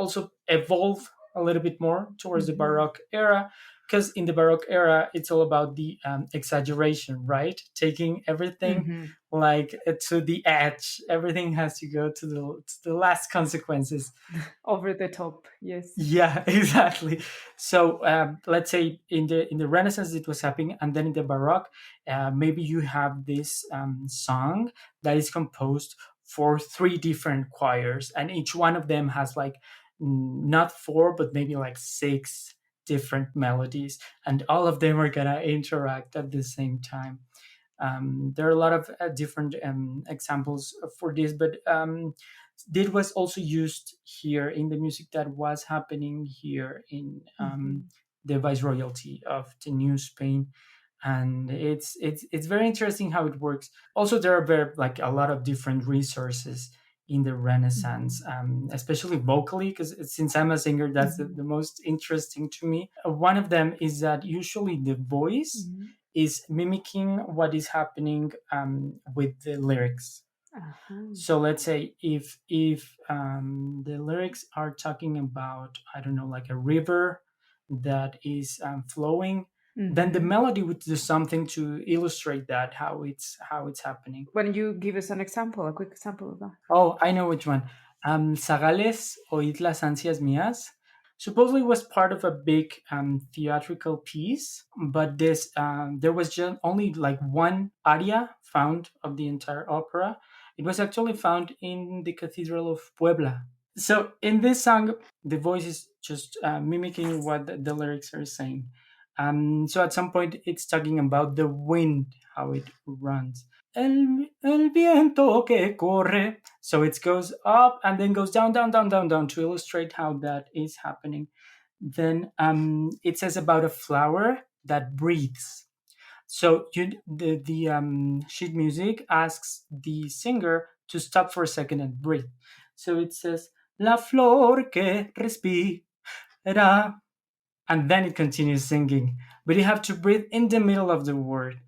B: also evolve a little bit more towards the
A: Hmm.
B: Baroque era, because in the Baroque era, it's all about the exaggeration, right? Taking everything
A: Hmm.
B: like to the edge. Everything has to go to the last consequences.
A: Over the top, yes.
B: Yeah, exactly. So let's say in the Renaissance it was happening, and then in the Baroque, maybe you have this song that is composed for three different choirs, and each one of them has like not four, but maybe like six different melodies, and all of them are gonna interact at the same time. There are a lot of different examples for this, but this was also used here in the music that was happening here in the viceroyalty of the New Spain. And it's very interesting how it works. Also, there are like a lot of different resources in the Renaissance, especially vocally, because since I'm a singer, that's the most interesting to me. One of them is that usually the voice is mimicking what is happening with the lyrics. So let's say if the lyrics are talking about, I don't know, like a river that is flowing, then the melody would do something to illustrate that how it's happening.
A: Why don't you give us an example, a quick example of that?
B: Oh, I know which one. Zagales oíd las ansias mías supposedly was part of a big theatrical piece, but this there was just only like one aria found of the entire opera. It was actually found in the Cathedral of Puebla. So in this song, the voice is just mimicking what the lyrics are saying. So at some point, it's talking about the wind, how it runs. El viento que corre. So it goes up and then goes down, down, down, down, down to illustrate how that is happening. Then it says about a flower that breathes. So the sheet music asks the singer to stop for a second and breathe. So it says La flor que respira, and then it continues singing, but you have to breathe in the middle of the word.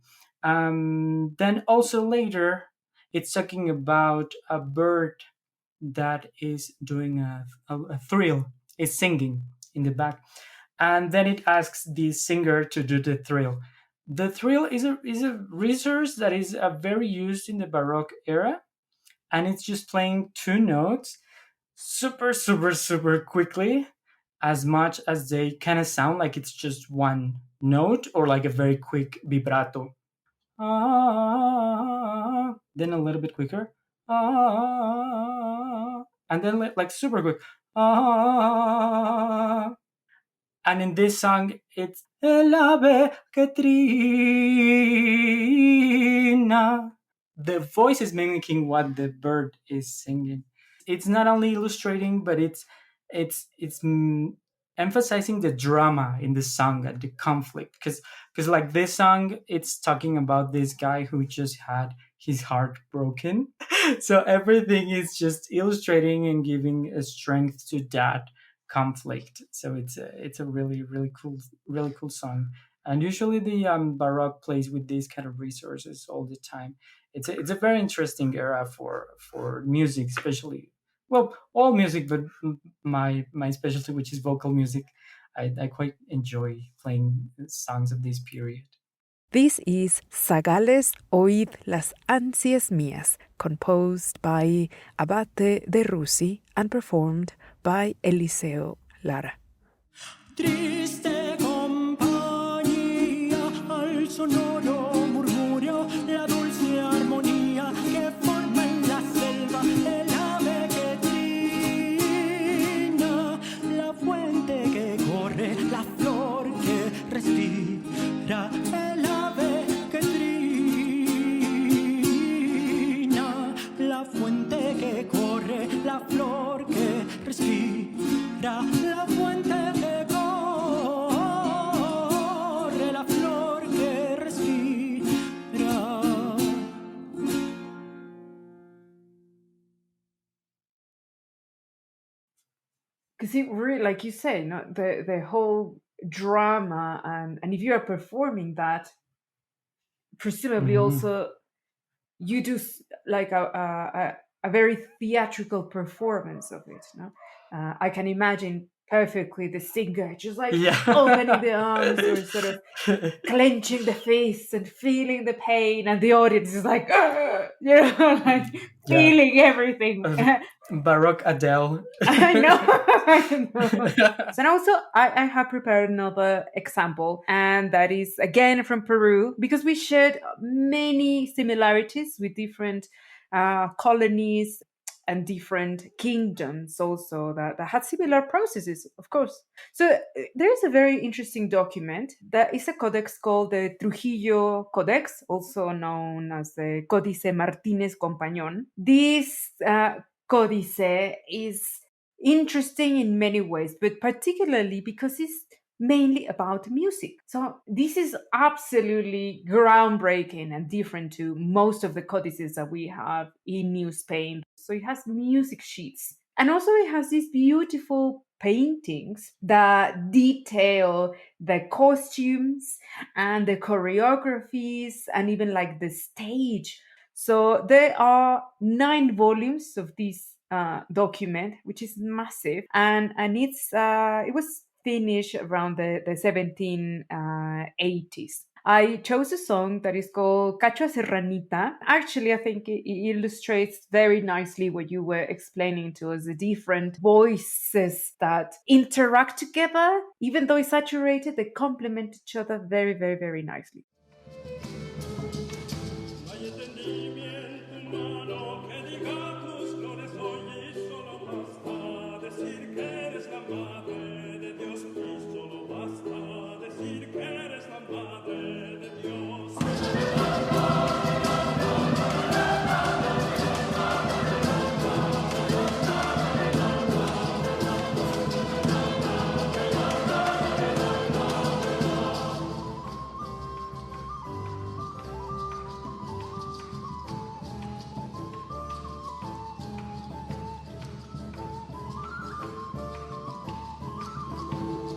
B: Then also later, it's talking about a bird that is doing a thrill, is singing in the back, and then it asks the singer to do the thrill. The thrill is a resource that is very used in the Baroque era, and it's just playing two notes super, super, super quickly, as much as they kind of sound like it's just one note or like a very quick vibrato. Then a little bit quicker. And then like super quick. And in this song, it's El ave que trina. The voice is mimicking what the bird is singing. It's not only illustrating, but it's emphasizing the drama in the song and the conflict. Because like this song, it's talking about this guy who just had his heart broken. So everything is just illustrating and giving a strength to that conflict. So it's a really cool song. And usually the Baroque plays with these kind of resources all the time. It's a very interesting era for music, especially, well, all music, but my specialty, which is vocal music, I quite enjoy playing songs of this period.
A: This is Zagales Oíd las ansias mías, composed by Abate de Rusi and performed by Eliceo Lara.
C: Triste compañía, al sonoro murmurio, la dulce armonía que forma en la selva el ave que trina, la fuente que corre, la flor que respira, el ave que trina, la fuente que corre, la flor que respira, la fuente que corre, la flor que respira.
A: Because it really, like you say, no, the whole drama, and if you are performing that, presumably also you do like a very theatrical performance of it. No, I can imagine perfectly the singer just like opening the arms or sort of clenching the fist and feeling the pain, and the audience is like, like feeling everything.
B: Baroque Adele.
A: I know. And also, I have prepared another example, and that is again from Peru, because we shared many similarities with different colonies and different kingdoms also that had similar processes, of course. So there is a very interesting document that is a codex called the Trujillo Codex, also known as the Códice Martínez Compañón. This códice is interesting in many ways, but particularly because it's mainly about music. So this is absolutely groundbreaking and different to most of the codices that we have in New Spain. So it has music sheets. And also it has these beautiful paintings that detail the costumes and the choreographies and even like the stage. So there are 9 volumes of this document, which is massive, and it was finished around the 1780s. I chose a song that is called Cacho Serranita. Actually, I think it illustrates very nicely what you were explaining to us, the different voices that interact together. Even though it's saturated, they complement each other very, very, very nicely.
C: No hay entendimiento humano que diga tus flores hoy y solo basta decir que eres la madre de Dios y solo basta decir que eres la madre de Dios.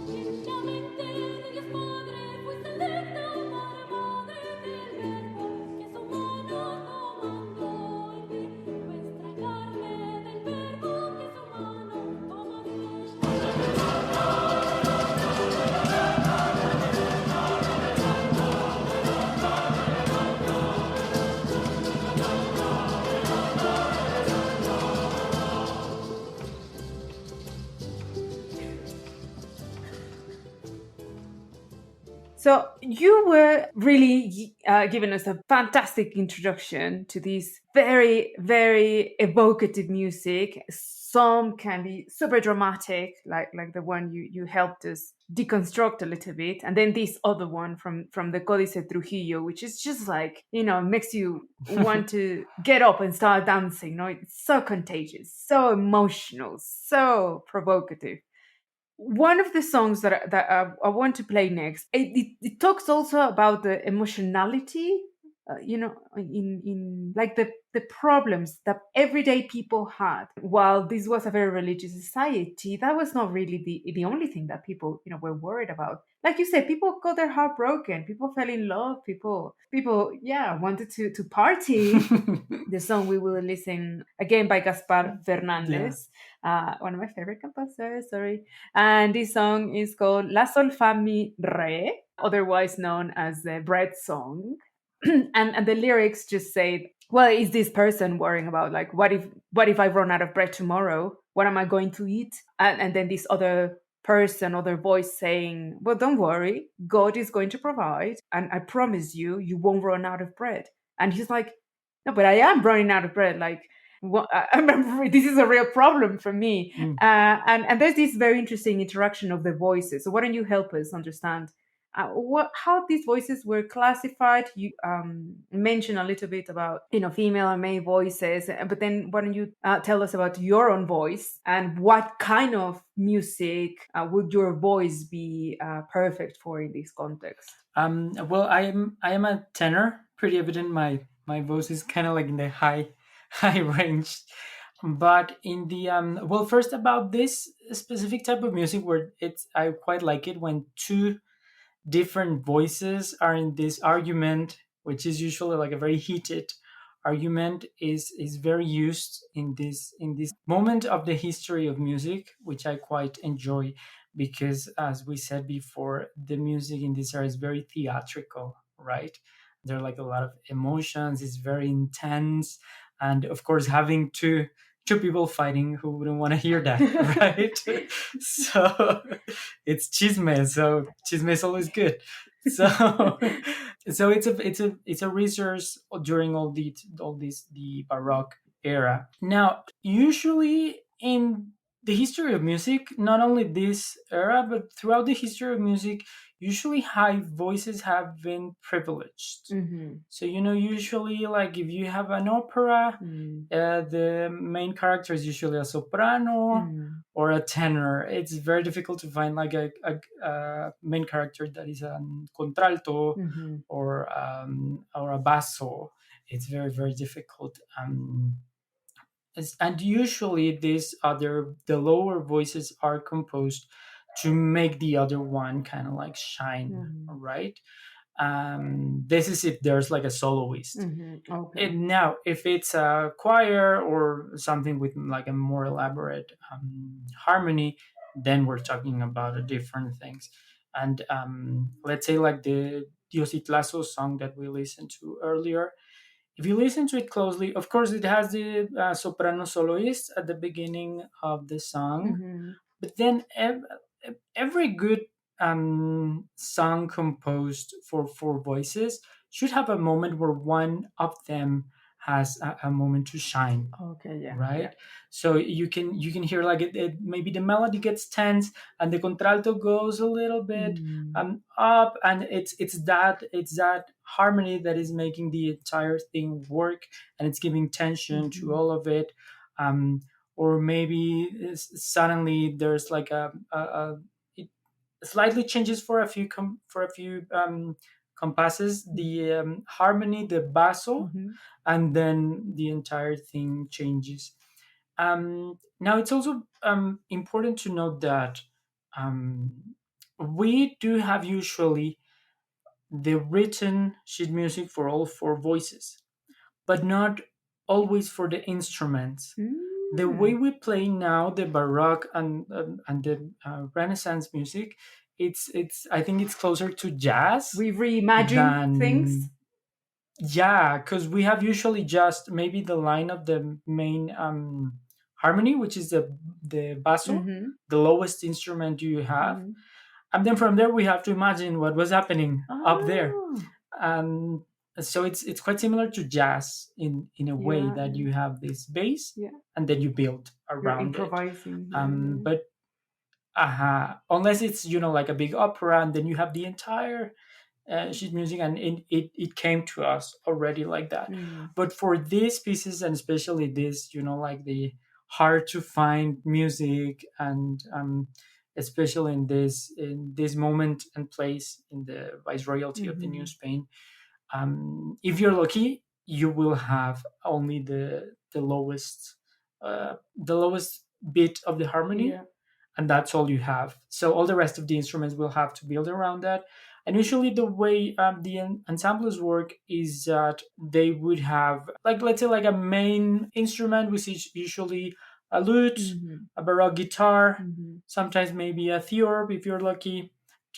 D: Lentamente de Dios Padre fuiste electa para madre del Verbo que su mano tomando en ti, nuestra carne del Verbo que su mano
A: So you were really giving us a fantastic introduction to this very, very evocative music. Some can be super dramatic, like the one you helped us deconstruct a little bit, and then this other one from the Códice Trujillo, which is just like, makes you want to get up and start dancing. No, it's so contagious, so emotional, so provocative. One of the songs that I want to play next, it talks also about the emotionality, in like the problems that everyday people had. While this was a very religious society, that was not really the only thing that people were worried about. Like you said, people got their heart broken, people fell in love, people yeah, wanted to party. The song we will listen again by Gaspar Fernandez, one of my favorite composers, sorry. And this song is called La Sol Fa Mi Re, otherwise known as the bread song. and the lyrics just say, well, is this person worrying about, like, what if I run out of bread tomorrow? What am I going to eat? And then this other voice saying, well, don't worry, God is going to provide, and I promise you won't run out of bread. And he's like, no, but I am running out of bread. Like, I remember this is a real problem for me. And there's this very interesting interaction of the voices. So why don't you help us understand how these voices were classified? You mentioned a little bit about female and male voices, but then why don't you tell us about your own voice and what kind of music would your voice be perfect for in this context?
B: Well, I am a tenor. Pretty evident. My voice is kind of like in the high range, but in the well, first about this specific type of music, where I quite like it when two different voices are in this argument, which is usually like a very heated argument, is very used in this moment of the history of music, which I quite enjoy, because as we said before, the music in this area is very theatrical, right? There are like a lot of emotions, it's very intense, and of course having two people fighting, who wouldn't want to hear that, right? So it's chisme, so chisme is always good. So so it's a resource during all the Baroque era. Now, usually in the history of music, not only this era, but throughout the history of music, usually high voices have been privileged.
A: Mm-hmm.
B: So, usually, like if you have an opera,
A: Mm.
B: the main character is usually a soprano
A: Mm.
B: or a tenor. It's very difficult to find like a main character that is a contralto
A: Mm-hmm.
B: or a basso. It's very, very difficult. And usually the lower voices are composed to make the other one kind of like shine,
A: Mm-hmm.
B: right? This is if there's like a soloist.
A: Mm-hmm. Okay.
B: And now if it's a choir or something with like a more elaborate harmony, then we're talking about a different things. And let's say like the Dios itlazo song that we listened to earlier, if you listen to it closely, of course, it has the soprano soloist at the beginning of the song,
A: Mm-hmm.
B: but then every good song composed for four voices should have a moment where one of them has a moment to shine,
A: Okay. Yeah. Yeah.
B: right? So you can hear like maybe the melody gets tense and the contralto goes a little bit
A: Mm.
B: up, and it's that harmony that is making the entire thing work, and it's giving tension to
A: Mm-hmm.
B: all of it. um or maybe suddenly there's like it slightly changes for a few compasses, the harmony, the basso,
A: Mm-hmm.
B: and then the entire thing changes. Now, it's also important to note that we do have usually the written sheet music for all four voices, but not always for the instruments. The way
A: Mm.
B: we play now the Baroque and the Renaissance music, it's I think it's closer to jazz
A: We reimagine things.
B: than, yeah, because we have usually just maybe the line of the main harmony, which is the basso,
A: Mm-hmm.
B: the lowest instrument you have,
A: Mm-hmm.
B: and then from there we have to imagine what was happening up there.
A: Oh.
B: um, so it's quite similar to jazz in a way
A: Yeah.
B: that
A: Yeah.
B: you have this bass
A: Yeah.
B: and then you build
A: You're
B: around it.
A: improvising. Yeah. Yeah.
B: But unless it's like a big opera and then you have the entire sheet music, and it came to us already like that.
A: Mm.
B: But for these pieces, and especially this, like the hard to find music, and especially in this moment and place in the viceroyalty of the New
A: Mm-hmm.
B: Spain, if you're lucky, you will have only the lowest bit of the harmony,
A: Yeah.
B: and that's all you have. So all the rest of the instruments will have to build around that. And usually, the way the ensembles work is that they would have, like, let's say, like a main instrument, which is usually a lute,
A: Mm-hmm.
B: a baroque guitar,
A: Mm-hmm.
B: sometimes maybe a theorb if you're lucky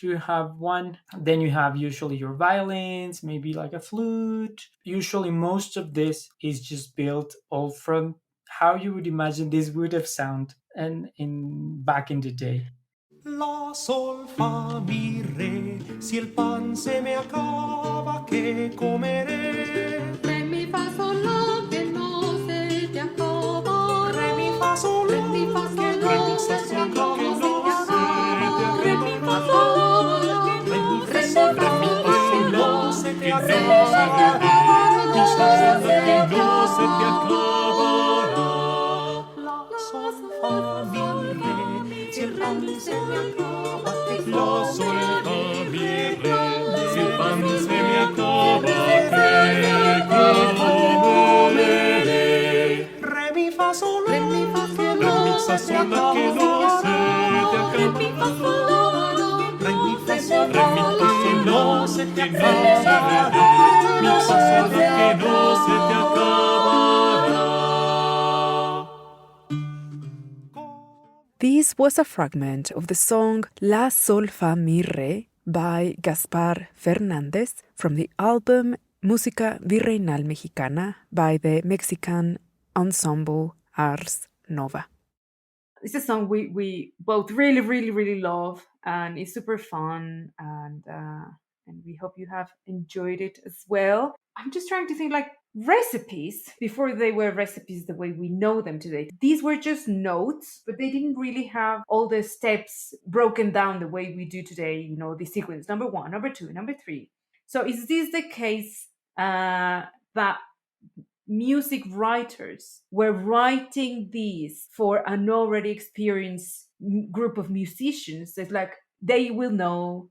B: to have one. Then you have usually your violins, maybe like a flute. Usually, most of this is just built all from how you would imagine this would have sound and in back in the day.
C: La, sol, fa, mi, re. Si el pan se me acaba, ¿qué comeré?
D: Re, mi, fa, sol, la, que no se te acabará.
C: Re, mi, fa, sol,
D: Re, mi, fa,
C: que
D: sol,
C: no
D: la,
C: se
D: que
C: te
D: no
C: acaba,
D: se te acabará.
C: Re, mi, fa, sol,
D: Re, mi,
C: re,
D: fa,
C: mi,
D: sol,
C: fa,
D: la,
C: que
D: que
C: no
D: no
C: se te
D: se te
C: acaba,
D: acabará.
C: mi, fa, sol, que
D: Se te
C: no se te
D: acabará.
C: acabará. La, sol, fa, mi, re. Si el pan se me acaba, la, sol, fa, mi, re. Si el pan se me acaba, ¿qué comeré? Re, mi, fa, sol,
D: Re, mi, fa, sol,
C: re, mi,
D: la,
C: fa,
D: se te
C: sol, la, que no se te
D: Re, mi, fa,
C: acaba.
D: sol, la,
C: Re, mi, fa,
D: re,
C: sol,
D: mi, fa,
C: re, mi,
D: sol,
C: fa,
D: la,
C: que no se te
D: se te
C: acaba. Mi, fa, sol, la, que no se te acabará.
A: This was a fragment of the song La Sol Fa Mi Re by Gaspar Fernandez from the album Música Virreinal Mexicana by the Mexican ensemble Ars Nova. It's a song we both really, really, really love, and it's super fun, and we hope you have enjoyed it as well. I'm just trying to think, like, recipes, before they were recipes the way we know them today, these were just notes, but they didn't really have all the steps broken down the way we do today, the sequence number one, number two, number three. So is this the case, that music writers were writing these for an already experienced group of musicians? It's like they will know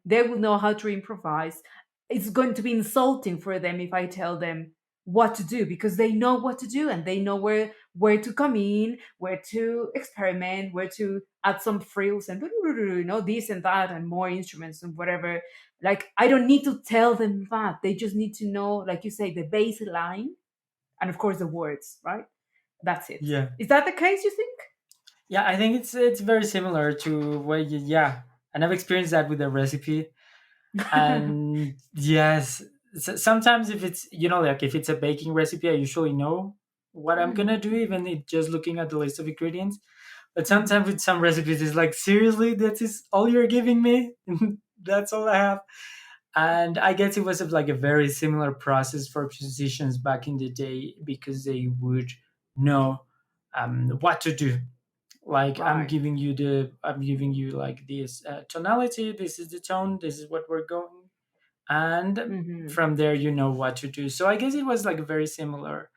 A: how to improvise. It's going to be insulting for them if I tell them what to do, because they know what to do and they know where to come in, where to experiment, where to add some frills and this and that and more instruments and whatever. Like, I don't need to tell them that. They just need to know, like you say, the baseline, and of course the words, right? That's it.
B: Yeah.
A: Is that the case, you think?
B: Yeah, I think it's very similar to what yeah, and I've experienced that with the recipe. And yes, sometimes if it's like if it's a baking recipe, I usually know what I'm gonna do, even if just looking at the list of ingredients. But sometimes with some recipes, it's like, seriously, that is all you're giving me? That's all I have. And I guess it was like a very similar process for musicians back in the day, because they would know what to do. Like,
A: Right.
B: I'm giving you like this tonality, this is the tone, this is what we're going, and
A: Hmm.
B: from there you know what to do. So I guess it was like a very similar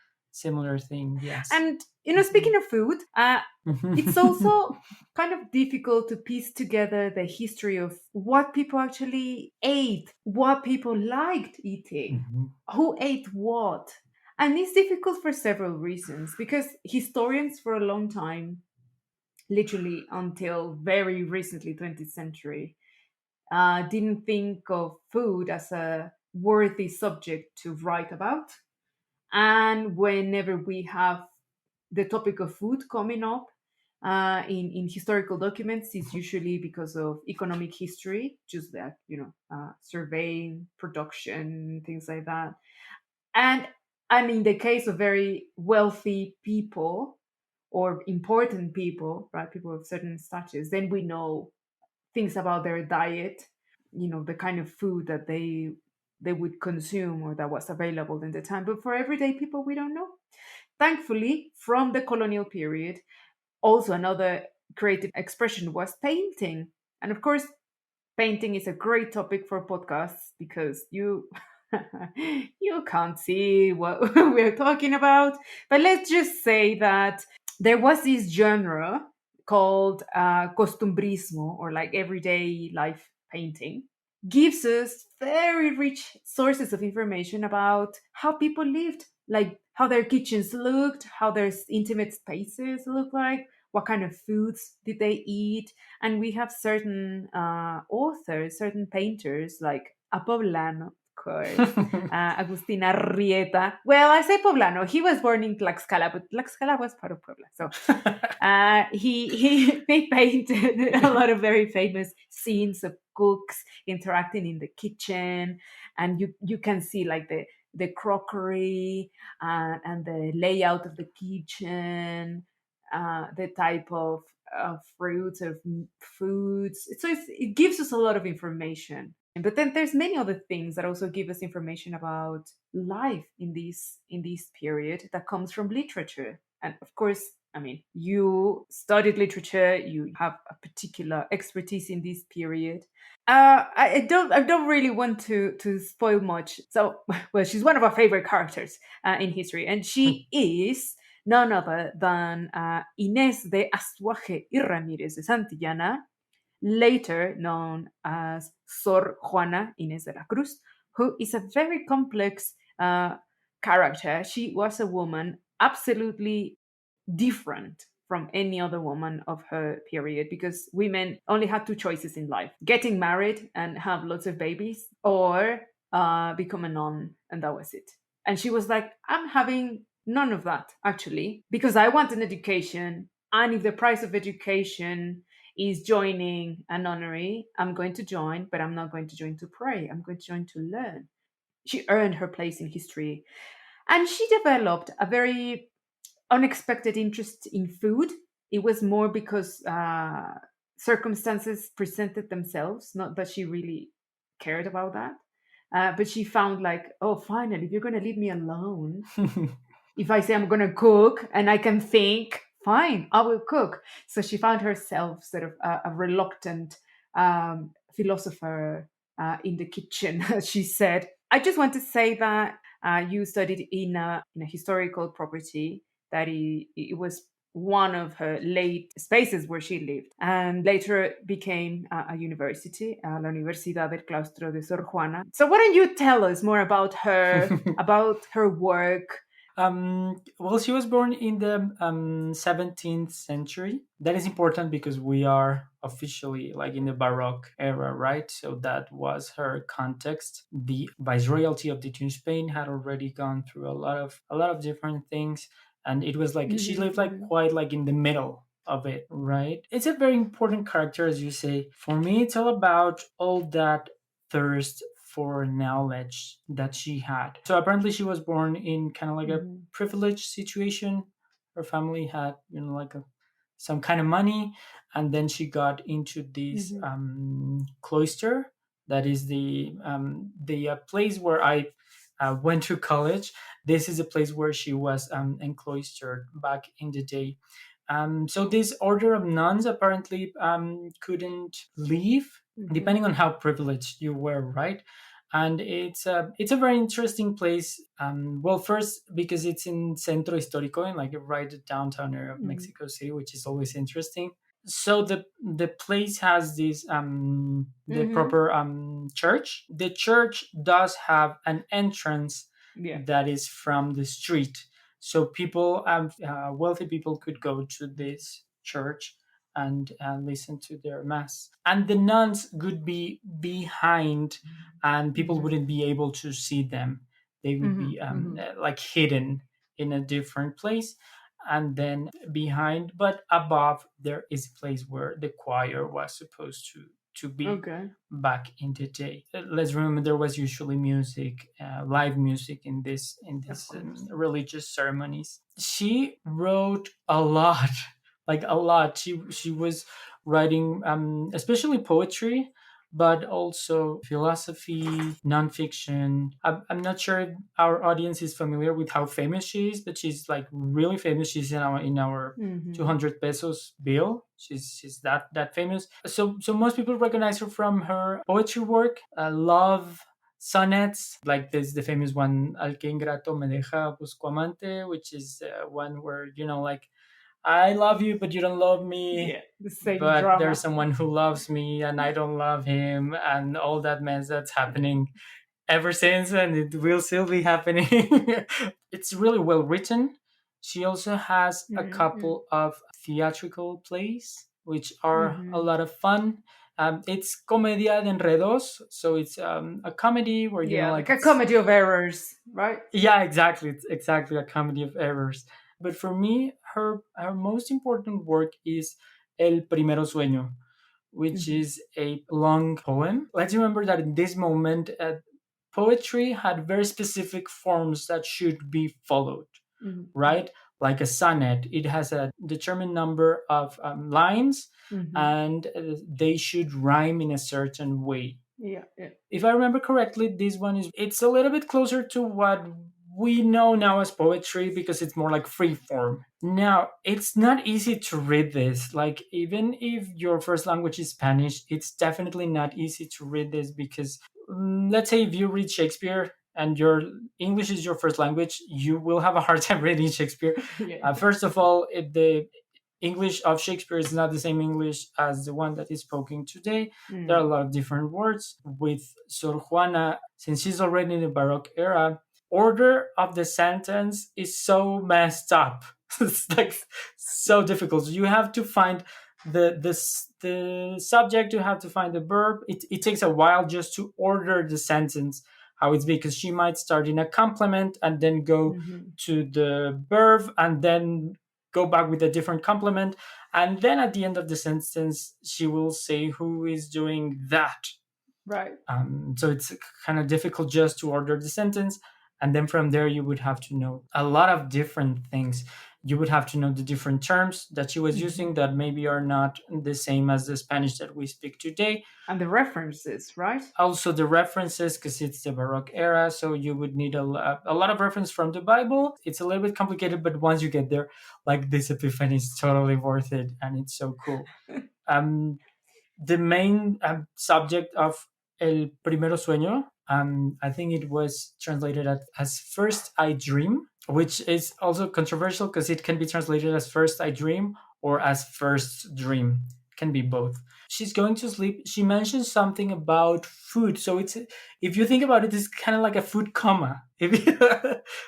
B: thing. Yes.
A: And speaking of food, it's also kind of difficult to piece together the history of what people actually ate, what people liked eating,
B: Mhm.
A: who ate what. And it's difficult for several reasons, because historians for a long time, literally until very recently, 20th century, didn't think of food as a worthy subject to write about. And whenever we have the topic of food coming up in historical documents, is usually because of economic history, just that, surveying, production, things like that. And and in the case of very wealthy people or important people, right, people of certain status, then we know things about their diet, the kind of food that they would consume or that was available in the time. But for everyday people, we don't know. Thankfully, from the colonial period, also another creative expression was painting. And of course, painting is a great topic for podcasts because you you can't see what we're talking about. But let's just say that there was this genre called costumbrismo, or like everyday life painting, gives us very rich sources of information about how people lived, like how their kitchens looked, how their intimate spaces look like, what kind of foods did they eat. And we have certain authors, certain painters, like a poblano, of course, Agustin Arrieta. Well, I say poblano. He was born in Tlaxcala, but Tlaxcala was part of Puebla. So he they painted a lot of very famous scenes of cooks interacting in the kitchen, and you can see like the crockery and the layout of the kitchen, the type of fruits, of foods. So it gives us a lot of information. But then there's many other things that also give us information about life in this period that comes from literature. And of course, I mean, you studied literature, you have a particular expertise in this period. I don't really want to spoil much. So, well, she's one of our favorite characters in history, and she is none other than Inés de Astuaje y Ramírez de Santillana, later known as Sor Juana Inés de la Cruz, who is a very complex character. She was a woman absolutely different from any other woman of her period, because women only had two choices in life: getting married and have lots of babies, or become a nun, and that was it. And she was like, I'm having none of that, actually, because I want an education. And if the price of education is joining a nunnery, I'm going to join, but I'm not going to join to pray. I'm going to join to learn. She earned her place in history. And she developed a very unexpected interest in food. It was more because circumstances presented themselves, not that she really cared about that. But she found like, oh, finally, if you're gonna leave me alone, if I say I'm gonna cook and I can think, fine, I will cook. So she found herself sort of a reluctant philosopher in the kitchen. She said, "I just want to say that you studied in a historical property that it was." One of her late spaces where she lived, and later became a university, La Universidad del Claustro de Sor Juana. So, why don't you tell us more about her work?
B: Well, she was born in the 17th century. That is important because we are officially like in the Baroque era, right? So that was her context. The viceroyalty of the New Spain had already gone through a lot of different things, and it was like she lived like
A: Mhm,
B: quite like in the middle of it, right? It's a very important character, as you say. For me, it's all about all that thirst for knowledge that she had. So apparently she was born in kind of like a
A: mhm,
B: privileged situation. Her family had, like some kind of money, and then she got into this
A: mhm,
B: cloister. That is the place where I went to college. This is a place where she was encloistered back in the day. So this order of nuns apparently couldn't leave,
A: mhm,
B: depending on how privileged you were, right? And it's a very interesting place. Well, first because it's in Centro Histórico, in like right downtown area of
A: mhm,
B: Mexico City, which is always interesting. So the place has this the
A: mhm.
B: proper church. The church does have an entrance
A: Yeah.
B: that is from the street, so people, wealthy people, could go to this church and listen to their mass, and the nuns would be behind, and people
A: Mhm,
B: wouldn't be able to see them. They would
A: mhm,
B: be
A: mhm.
B: like hidden in a different place, and then behind, but above, there is a place where the choir was supposed to be
A: Okay.
B: back in the day. Let's remember there was usually music, live music in this
A: Of course.
B: religious ceremonies. She wrote a lot, like a lot. She was writing, especially poetry, but also philosophy, nonfiction. I'm not sure if our audience is familiar with how famous she is, but she's like really famous. She's in our
A: Mhm.
B: 200 pesos bill. She's that famous. So most people recognize her from her poetry work, love sonnets, like there's the famous one, Al que ingrato me deja busco amante, which is one where, like, I love you, but you don't love me.
A: Yeah, the same
B: But there's
A: drama.
B: someone who loves me and I don't love him, and all that mess that's happening ever since, and it will still be happening. It's really well written. She also has a
A: Mhm,
B: couple of theatrical plays, which are a
A: mhm.
B: lot of fun. It's Comedia de Enredos, so it's a comedy where,
A: Yeah,
B: like
A: like a
B: it's,
A: comedy of errors, right?
B: yeah, exactly. It's exactly a comedy of errors. But for me, her most important work is El Primero Sueño, which
A: Mhm,
B: is a long poem. Let's remember that in this moment, poetry had very specific forms that should be followed,
A: mhm,
B: right? Like a sonnet, it has a determined number of lines,
A: mhm.
B: and they should rhyme in a certain way.
A: Yeah, yeah.
B: If I remember correctly, this one it's a little bit closer to what we know now as poetry, because it's more like free form. Now, it's not easy to read this. Like, even if your first language is Spanish, it's definitely not easy to read this because, let's say if you read Shakespeare and your English is your first language, you will have a hard time reading Shakespeare.
A: Yeah.
B: First of all, if the English of Shakespeare is not the same English as the one that is spoken today. There are a
A: Mm.
B: lot of different words. With Sor Juana, since she's already in the Baroque era, order of the sentence is so messed up. It's like so difficult. So you have to find the subject, you have to find the verb. It takes a while just to order the sentence how it's because she might start in a complement and then go
A: Mhm.
B: to the verb and then go back with a different complement, and then at the end of the sentence she will say who is doing that.
A: Right.
B: So it's kind of difficult just to order the sentence, and then from there you would have to know a lot of different things. you would have to know the different terms that she was using that maybe are not the same as the Spanish that we speak today.
A: And the references, right?
B: Also the references, because it's the Baroque era, so you would need a lot of reference from the Bible. It's a little bit complicated, but once you get there, like, this epiphany is totally worth it, and it's so cool. um, the main subject of El Primero Sueño, I think it was translated as First I Dream, which is also controversial because it can be translated as First I Dream or as First Dream. It can be both. She's going to sleep. She mentions something about food. So it's, if you think about it, it's kind of like a food coma,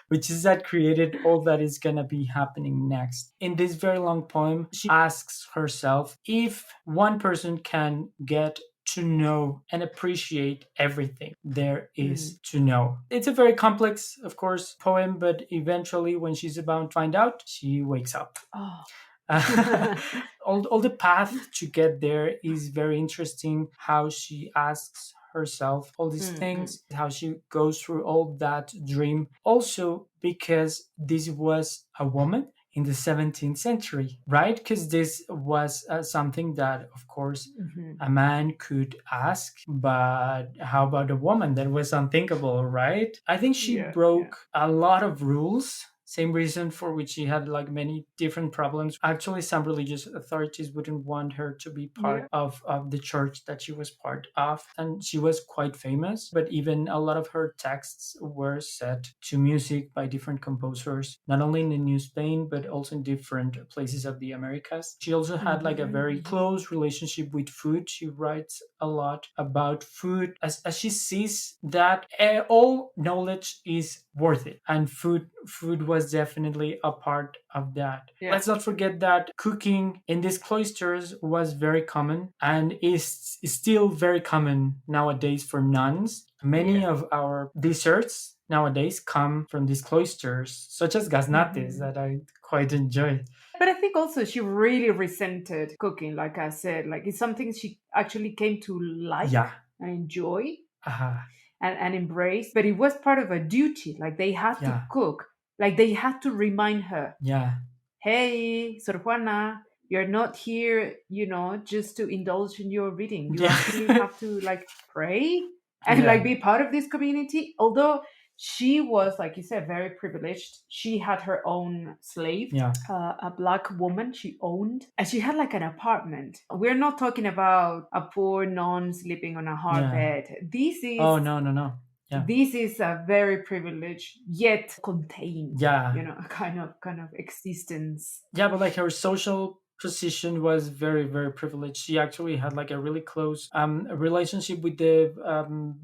B: which is that created all that is going to be happening next. In this very long poem, she asks herself if one person can get to know and appreciate everything there is to know. It's a very complex, of course, poem, but eventually, when she's about to find out, she wakes up.
A: Oh.
B: All the path to get there is very interesting. How she asks herself all these things, how she goes through all that dream. Also, because this was a woman in the 17th century, right? Because this was something that, of course, a man could ask, but how about a woman? That was unthinkable, right? I think she broke a lot of rules. Same reason for which she had like many different problems. Actually, some religious authorities wouldn't want her to be part of the church that she was part of. And she was quite famous, but even a lot of her texts were set to music by different composers, not only in the New Spain, but also in different places of the Americas. She also had like a very close relationship with food. She writes a lot about food as she sees that all knowledge is worth it. And food was definitely a part of that. Let's not forget that cooking in these cloisters was very common and is still very common nowadays for nuns. Many of our desserts nowadays come from these cloisters, such as gaznates that I quite enjoy.
A: But I think also she really resented cooking, like I said. Like, it's something she actually came to like and enjoy and embrace. But it was part of a duty. Like, they had to cook. Like, they had to remind her, hey, Sor Juana, you're not here, just to indulge in your reading. You actually have to, like, pray and like be part of this community. Although she was, like you said, very privileged. She had her own slave, a black woman she owned, and she had like an apartment. We're not talking about a poor nun sleeping on a hard bed. This is
B: no.
A: This is a very privileged yet contained, kind of existence.
B: But like her social position was very, very privileged. She actually had like a really close relationship with the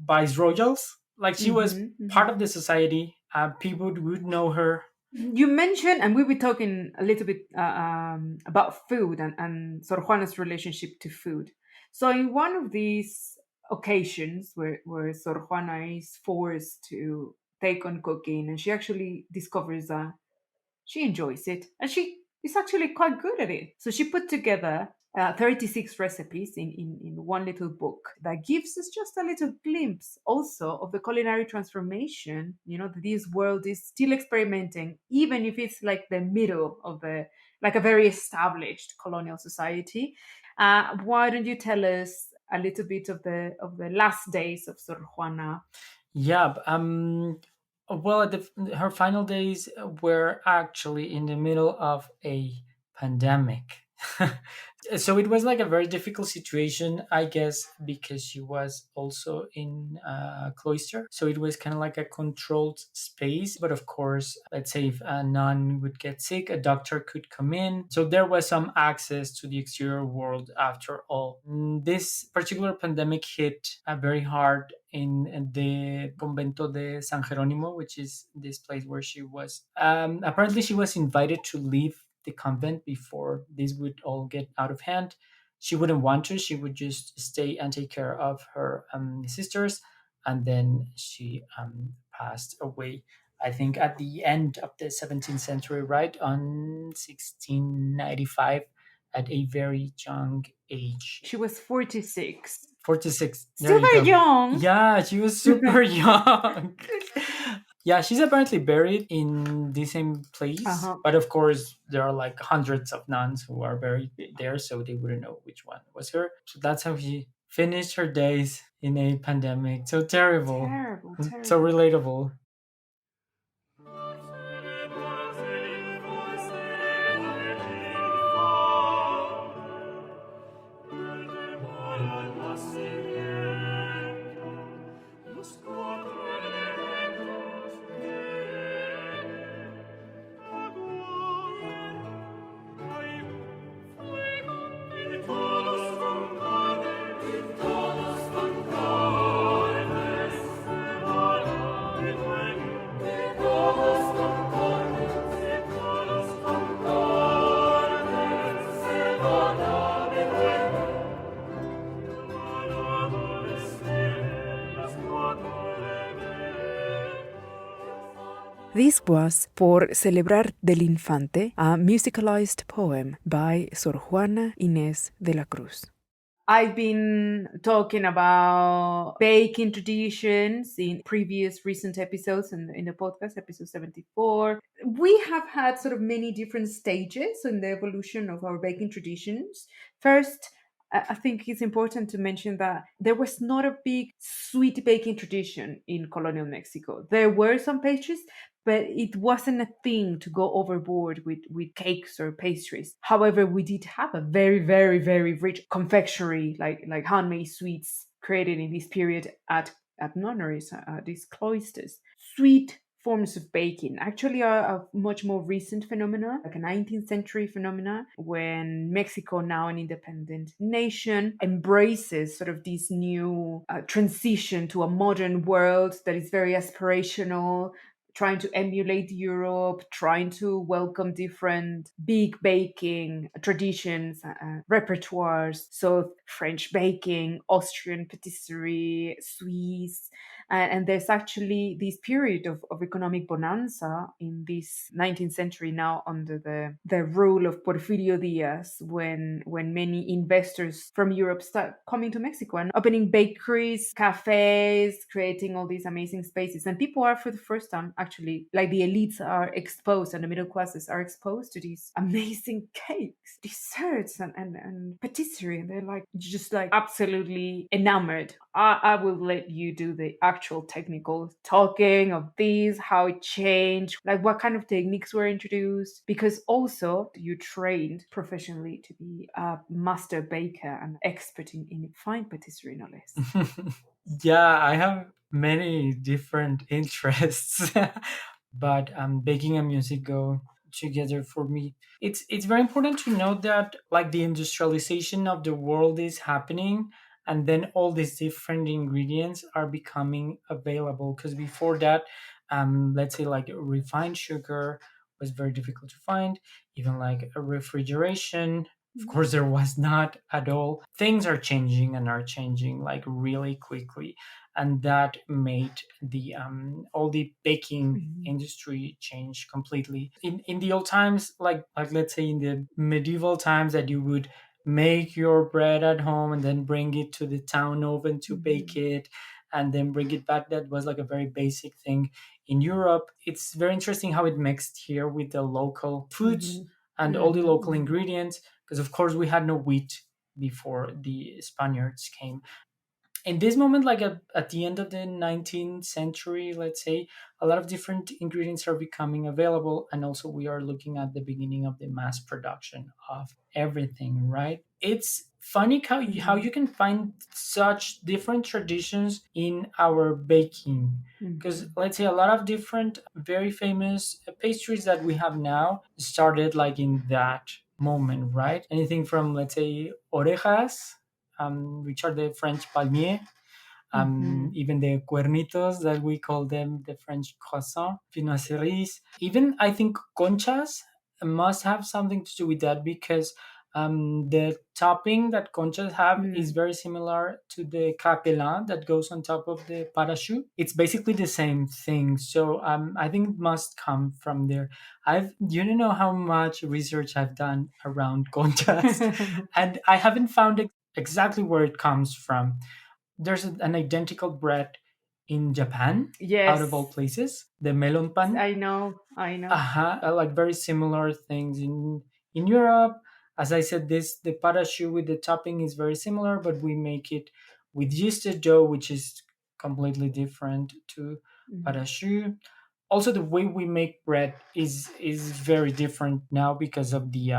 B: viceroyals. Like, she was part of the society. People would know her.
A: You mentioned, and we were talking a little bit about food and Sor Juana's relationship to food. So in one of these occasions where Sor Juana is forced to take on cooking, and she actually discovers that she enjoys it and she is actually quite good at it. So she put together 36 recipes in one little book that gives us just a little glimpse also of the culinary transformation, that this world is still experimenting, even if it's like the middle of like a very established colonial society. Why don't you tell us a little bit of the last days of Sor Juana?
B: Well, her final days were actually in the middle of a pandemic. So it was like a very difficult situation, I guess, because she was also in a cloister. So it was kind of like a controlled space. But of course, let's say if a nun would get sick, a doctor could come in. So there was some access to the exterior world after all. This particular pandemic hit very hard in the convento de San Jerónimo, which is this place where she was. Apparently, she was invited to leave the convent before this would all get out of hand. She wouldn't want to. She would just stay and take care of her sisters. And then she passed away, I think, at the end of the 17th century, right? On 1695, at a very young age.
A: She was 46.
B: 46.
A: Still very young.
B: Yeah, she was super young. Yeah, she's apparently buried in the same place,
A: Uh-huh.
B: but of course there are like hundreds of nuns who are buried there, so they wouldn't know which one was her. So that's how she finished her days in a pandemic. So terrible,
A: Terrible,
B: so
A: terrible.
B: relatable.
A: This was Por Celebrar del Infante, a musicalized poem by Sor Juana Inés de la Cruz. I've been talking about baking traditions in previous recent episodes in the podcast, episode 74. We have had sort of many different stages in the evolution of our baking traditions. First, I think it's important to mention that there was not a big sweet baking tradition in colonial Mexico. There were some pastries, but it wasn't a thing to go overboard with cakes or pastries. However, we did have a very, very, very rich confectionery, like handmade sweets created in this period at nunneries, these cloisters. Sweet forms of baking actually are a much more recent phenomena, like a 19th century phenomena, when Mexico, now an independent nation, embraces sort of this new transition to a modern world that is very aspirational, trying to emulate Europe, trying to welcome different big baking traditions, repertoires. So French baking, Austrian patisserie, Swiss. And there's actually this period of economic bonanza in this 19th century now under the rule of Porfirio Diaz, when many investors from Europe start coming to Mexico and opening bakeries, cafes, creating all these amazing spaces. And people are, for the first time, actually, like the elites are exposed and the middle classes are exposed to these amazing cakes, desserts, and patisserie. And they're like, just like absolutely enamored. I will let you do the actual technical talking of these, how it changed, like what kind of techniques were introduced, because also you trained professionally to be a master baker and expert in fine patisserie, no less.
B: Yeah, I have many different interests, but baking and music go together for me. It's very important to note that like the industrialization of the world is happening, and then all these different ingredients are becoming available. Because before that, let's say like refined sugar was very difficult to find, even like a refrigeration. Of course, there was not at all. Things are changing and are changing like really quickly, and that made the all the baking industry change completely. In the old times, like let's say in the medieval times, that you would make your bread at home and then bring it to the town oven to bake it, and then bring it back. That was like a very basic thing. In Europe, it's very interesting how it mixed here with the local foods and all the local ingredients, because of course we had no wheat before the Spaniards came. In this moment, like at the end of the 19th century, let's say, a lot of different ingredients are becoming available, and also we are looking at the beginning of the mass production of everything, right? It's funny how you can find such different traditions in our baking, because let's say a lot of different very famous pastries that we have now started like in that moment, right? Anything from, let's say, orejas, which are the French palmier, even the cuernitos that we call them, the French croissant, vinoiseries, even I think conchas must have something to do with that, because the topping that conchas have is very similar to the capelin that goes on top of the parachute. It's basically the same thing. So I think it must come from there. You don't know how much research I've done around conchas, and I haven't found exactly where it comes from. There's an identical bread in Japan, out of all
A: Yes,
B: places, the melon pan.
A: I know, I know.
B: Uh-huh. Like very similar things in Europe. As I said, this the parachute with the topping is very similar, but we make it with yeasted dough, which is completely different to
A: Mhm.
B: parachute. Also, the way we make bread is very different now because of the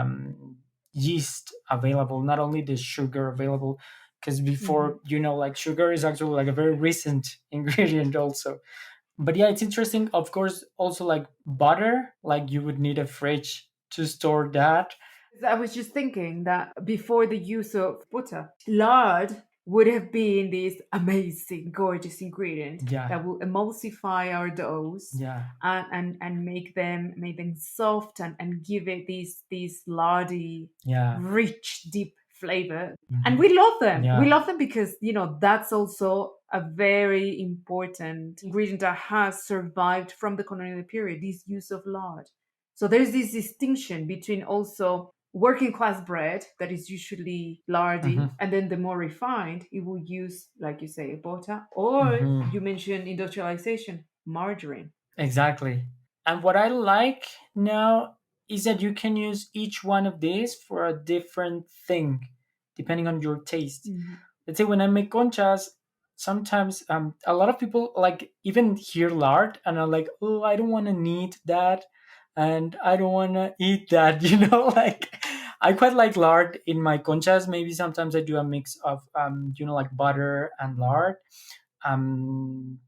B: yeast available, not only the sugar available. Because before,
A: Mhm.
B: like sugar is actually like a very recent ingredient also. But yeah, it's interesting. Of course, also like butter, like you would need a fridge to store that.
A: I was just thinking that before the use of butter, lard would have been this amazing, gorgeous ingredient
B: Yeah,
A: that will emulsify our doughs
B: yeah,
A: and make them soft and give it this lardy,
B: yeah,
A: rich, deep flavor. And
B: mhm,
A: we love them. We
B: yeah,
A: love them because that's also a very important ingredient that has survived from the colonial period. This use of lard. So there's this distinction between also working class bread that is usually lardy,
B: mhm,
A: and then the more refined, it will use, like you say, butter, or
B: mhm.
A: you mentioned industrialization, margarine.
B: Exactly. And what I like now is that you can use each one of these for a different thing, depending on your taste.
A: Mhm.
B: Let's say when I make conchas, sometimes a lot of people like even hear lard and are like, oh, I don't want to knead that, and I don't want to eat that. Like I quite like lard in my conchas. Maybe sometimes I do a mix of like butter and lard. Um,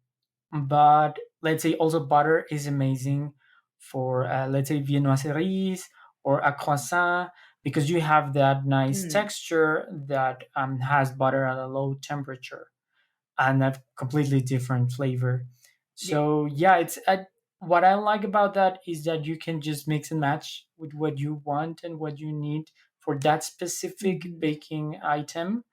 B: but let's say also butter is amazing for let's say viennoiseries or a croissant, because you have that nice
A: Mm.
B: texture that has butter at a low temperature and a completely different flavor.
A: Yeah.
B: So yeah, what I like about that is that you can just mix and match with what you want and what you need for that specific
A: Hmm.
B: baking item,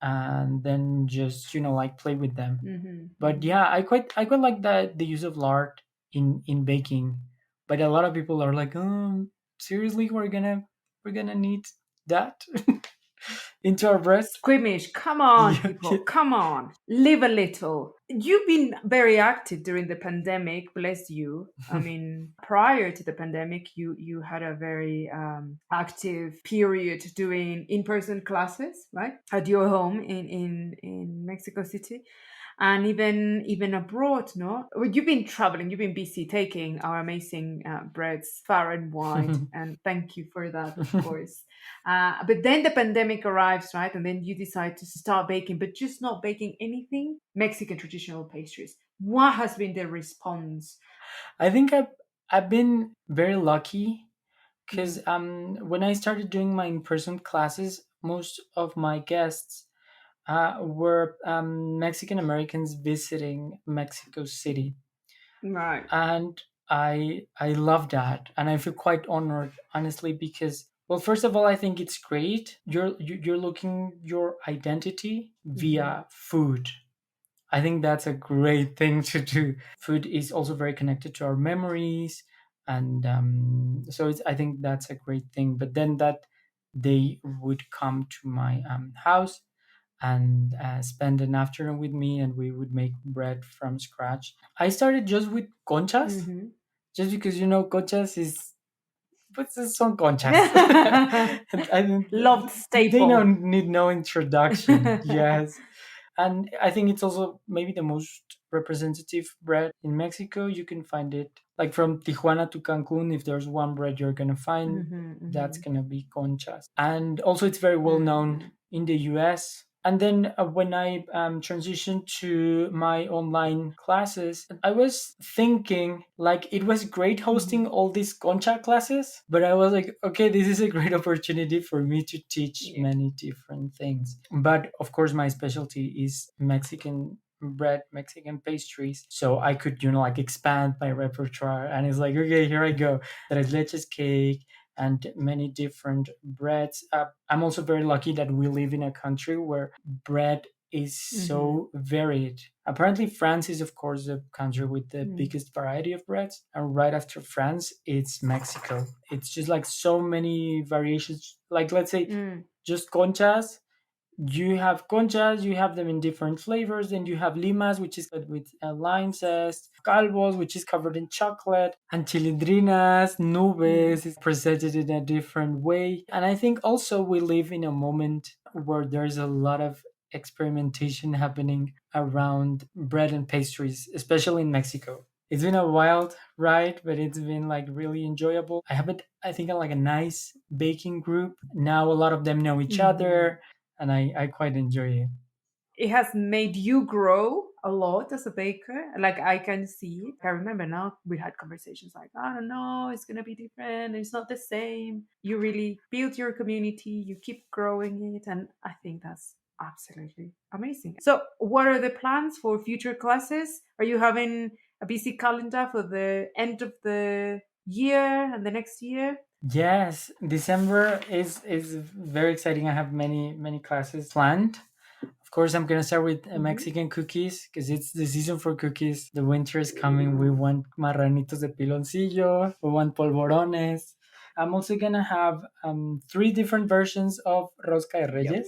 B: and then just like play with them.
A: Hmm.
B: But
A: Hmm.
B: yeah, I quite like the use of lard in baking. But a lot of people are like, seriously, we're gonna need that into our bread.
A: Squeamish, come on,
B: Yeah,
A: people, come on, live a little. You've been very active during the pandemic, bless you. I mean, prior to the pandemic, you had a very active period doing in-person classes, right, at your home in Mexico City, and even abroad. No, well, you've been traveling, you've been busy taking our amazing breads far and wide, and thank you for that, of course. But then the pandemic arrives, right? And then you decide to start baking, but just not baking anything Mexican traditional pastries. What has been the response?
B: I think I've been very lucky
A: Mm.
B: because when I started doing my in-person classes, most of my guests were Mexican Americans visiting Mexico City,
A: Right.
B: and I love that, and I feel quite honored, honestly, because, well, first of all, I think it's great. You're looking your identity
A: Hmm.
B: via food. I think that's a great thing to do. Food is also very connected to our memories, and so I think that's a great thing. But then that they would come to my house and spend an afternoon with me, and we would make bread from scratch. I started just with conchas,
A: Hmm.
B: just because conchas is what's son conchas. And I think
A: Loved
B: they
A: staple.
B: don't need no introduction. Yes, and I think it's also maybe the most representative bread in Mexico. You can find it like from Tijuana to Cancun. If there's one bread you're gonna find, that's
A: Hmm.
B: gonna be conchas. And also, it's very well known
A: Hmm.
B: in the US. And then when I transitioned to my online classes, I was thinking like it was great
A: Hmm.
B: hosting all these concha classes, but I was like, okay, this is a great opportunity for me to teach
A: Yeah.
B: many different things. But of course, my specialty is Mexican bread, Mexican pastries. So I could, like expand my repertoire. And it's like, okay, here I go. Tres leches cake and many different breads. I'm also very lucky that we live in a country where bread is
A: Hmm.
B: so varied. Apparently, France is, of course, the country with the
A: Mm.
B: biggest variety of breads. And right after France, it's Mexico. It's just like so many variations. Like, let's say,
A: Mm.
B: just conchas. you have conchas, you have them in different flavors. Then you have limas, which is with lime zest, calvos, which is covered in chocolate, and chilindrinas, nubes is presented in a different way. And I think also we live in a moment where there's a lot of experimentation happening around bread and pastries, especially in Mexico. It's been a wild ride, but it's been like really enjoyable. I think, like a nice baking group. Now a lot of them know each other, and I quite enjoy it.
A: It has made you grow a lot as a baker. Like I can see it. I remember now we had conversations like, I don't know, it's gonna be different, it's not the same. You really build your community, you keep growing it, and I think that's absolutely amazing. So what are the plans for future classes? Are you having a busy calendar for the end of the year and the next year?
B: Yes, December is very exciting. I have many classes planned. Of course, I'm gonna start with Mexican cookies because it's the season for cookies. The winter is coming. We want marranitos de piloncillo. We want polvorones. I'm also gonna have 3 different versions of rosca de reyes.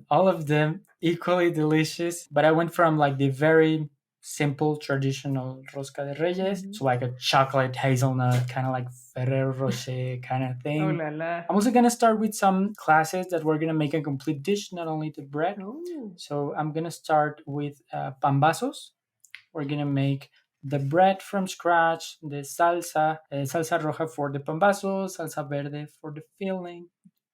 B: All of them equally delicious. But I went from like the very simple traditional rosca de reyes to like a chocolate hazelnut kind of like Ferrero Rocher kind of thing.
A: Oh la la.
B: I'm also gonna start with some classes that we're gonna make a complete dish, not only the bread.
A: Oh.
B: So I'm gonna start with pambazos. We're gonna make the bread from scratch, the salsa roja for the pambazos, salsa verde for the filling.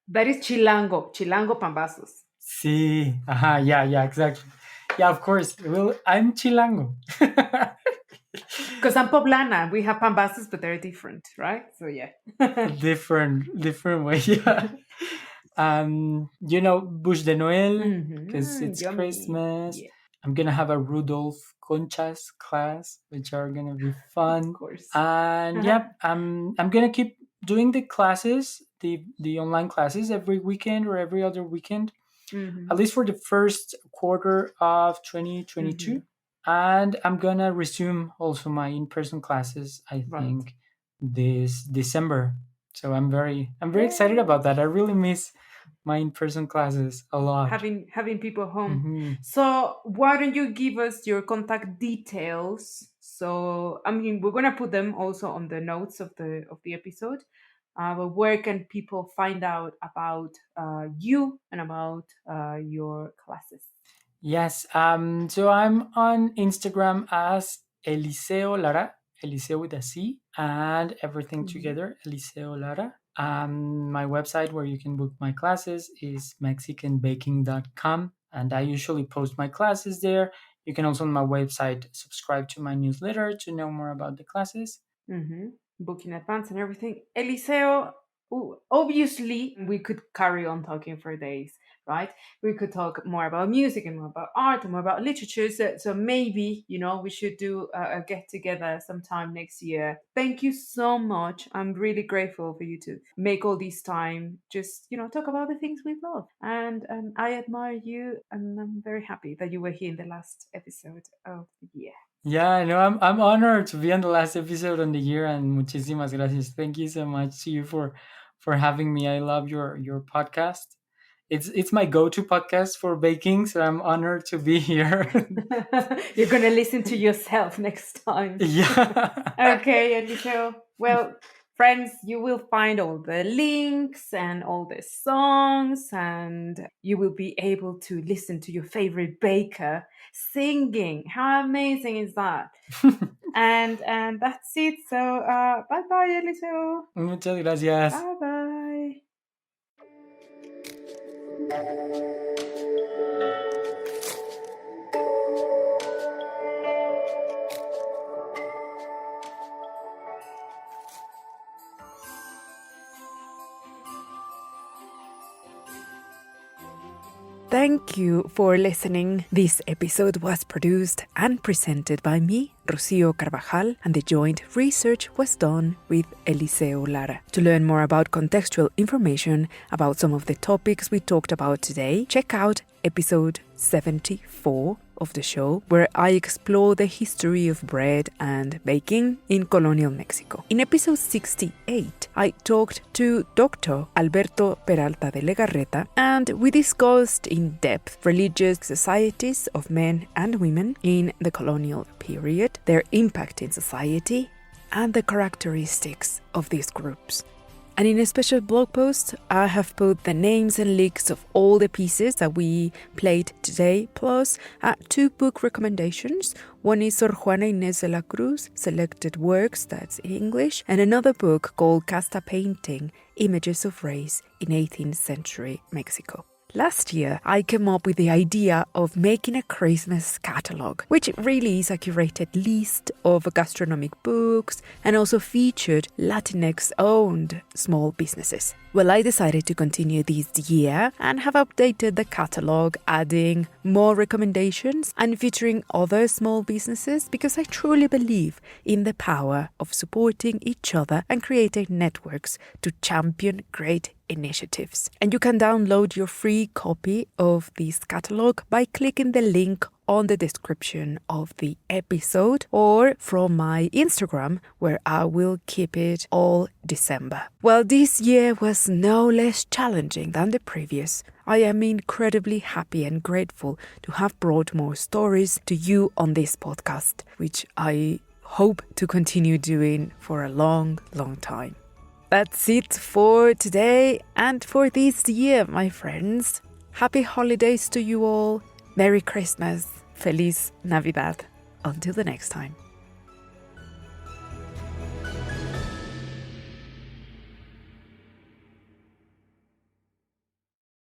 A: That is chilango pambazos.
B: Sí, yeah, exactly. Yeah, of course. Well, I'm chilango.
A: Because I'm poblana. We have pambazos, but they're different, right? So yeah.
B: different way. Yeah. Bouche de Noël because it's
A: Yummy.
B: Christmas.
A: Yeah,
B: I'm gonna have a Rudolph Conchas class, which are gonna be fun.
A: of course.
B: And yeah, I'm gonna keep doing the classes, the online classes every weekend or every other weekend, at least for the first quarter of 2022. And I'm gonna resume also my in-person classes, I think, this December. So I'm very excited about that. I really miss my in-person classes a lot.
A: Having people home. So why don't you give us your contact details? So I mean, we're gonna put them also on the notes of the episode. But where can people find out about you and about your classes?
B: Yes. So I'm on Instagram as Eliceo Lara, Eliceo with a C, and everything together, Eliceo Lara. My website where you can book my classes is mexicanbaking.com, and I usually post my classes there. You can also on my website subscribe to my newsletter to know more about the classes.
A: Book in advance and everything. Eliseo, obviously, we could carry on talking for days, right? We could talk more about music and more about art and more about literature. So maybe, we should do a get together sometime next year. Thank you so much. I'm really grateful for you to make all this time, just, talk about the things we love. And I admire you, and I'm very happy that you were here in the last episode of the year.
B: Yeah, no, I'm honored to be on the last episode on the year, and muchísimas gracias. Thank you so much to you for having me. I love your podcast. It's my go-to podcast for baking, so I'm honored to be here.
A: You're gonna listen to yourself next time.
B: Yeah.
A: Okay, Eliseo. Well, friends, you will find all the links and all the songs, and you will be able to listen to your favorite baker singing. How amazing is that? and that's it. So bye bye, Eliseo.
B: Muchas gracias.
A: Bye bye. Thank you for listening. This episode was produced and presented by me, Rocio Carvajal, and the joint research was done with Eliceo Lara. To learn more about contextual information about some of the topics we talked about today, check out episode 74 of the show, where I explore the history of bread and baking in colonial Mexico. In episode 68, I talked to Dr. Alberto Peralta de Legarreta, and we discussed in depth religious societies of men and women in the colonial period, their impact in society, and the characteristics of these groups. And in a special blog post, I have put the names and links of all the pieces that we played today, plus 2 book recommendations. One is Sor Juana Inés de la Cruz, Selected Works, that's in English, and another book called Casta Painting, Images of Race in 18th Century Mexico. Last year, I came up with the idea of making a Christmas catalog, which really is a curated list of gastronomic books and also featured Latinx-owned small businesses. Well, I decided to continue this year and have updated the catalog, adding more recommendations and featuring other small businesses because I truly believe in the power of supporting each other and creating networks to champion great initiatives. And you can download your free copy of this catalog by clicking the link on the description of the episode or from my Instagram, where I will keep it all December. Well, this year was no less challenging than the previous. I am incredibly happy and grateful to have brought more stories to you on this podcast, which I hope to continue doing for a long, long time. That's it for today and for this year, my friends. Happy holidays to you all. Merry Christmas. Feliz Navidad. Until the next time.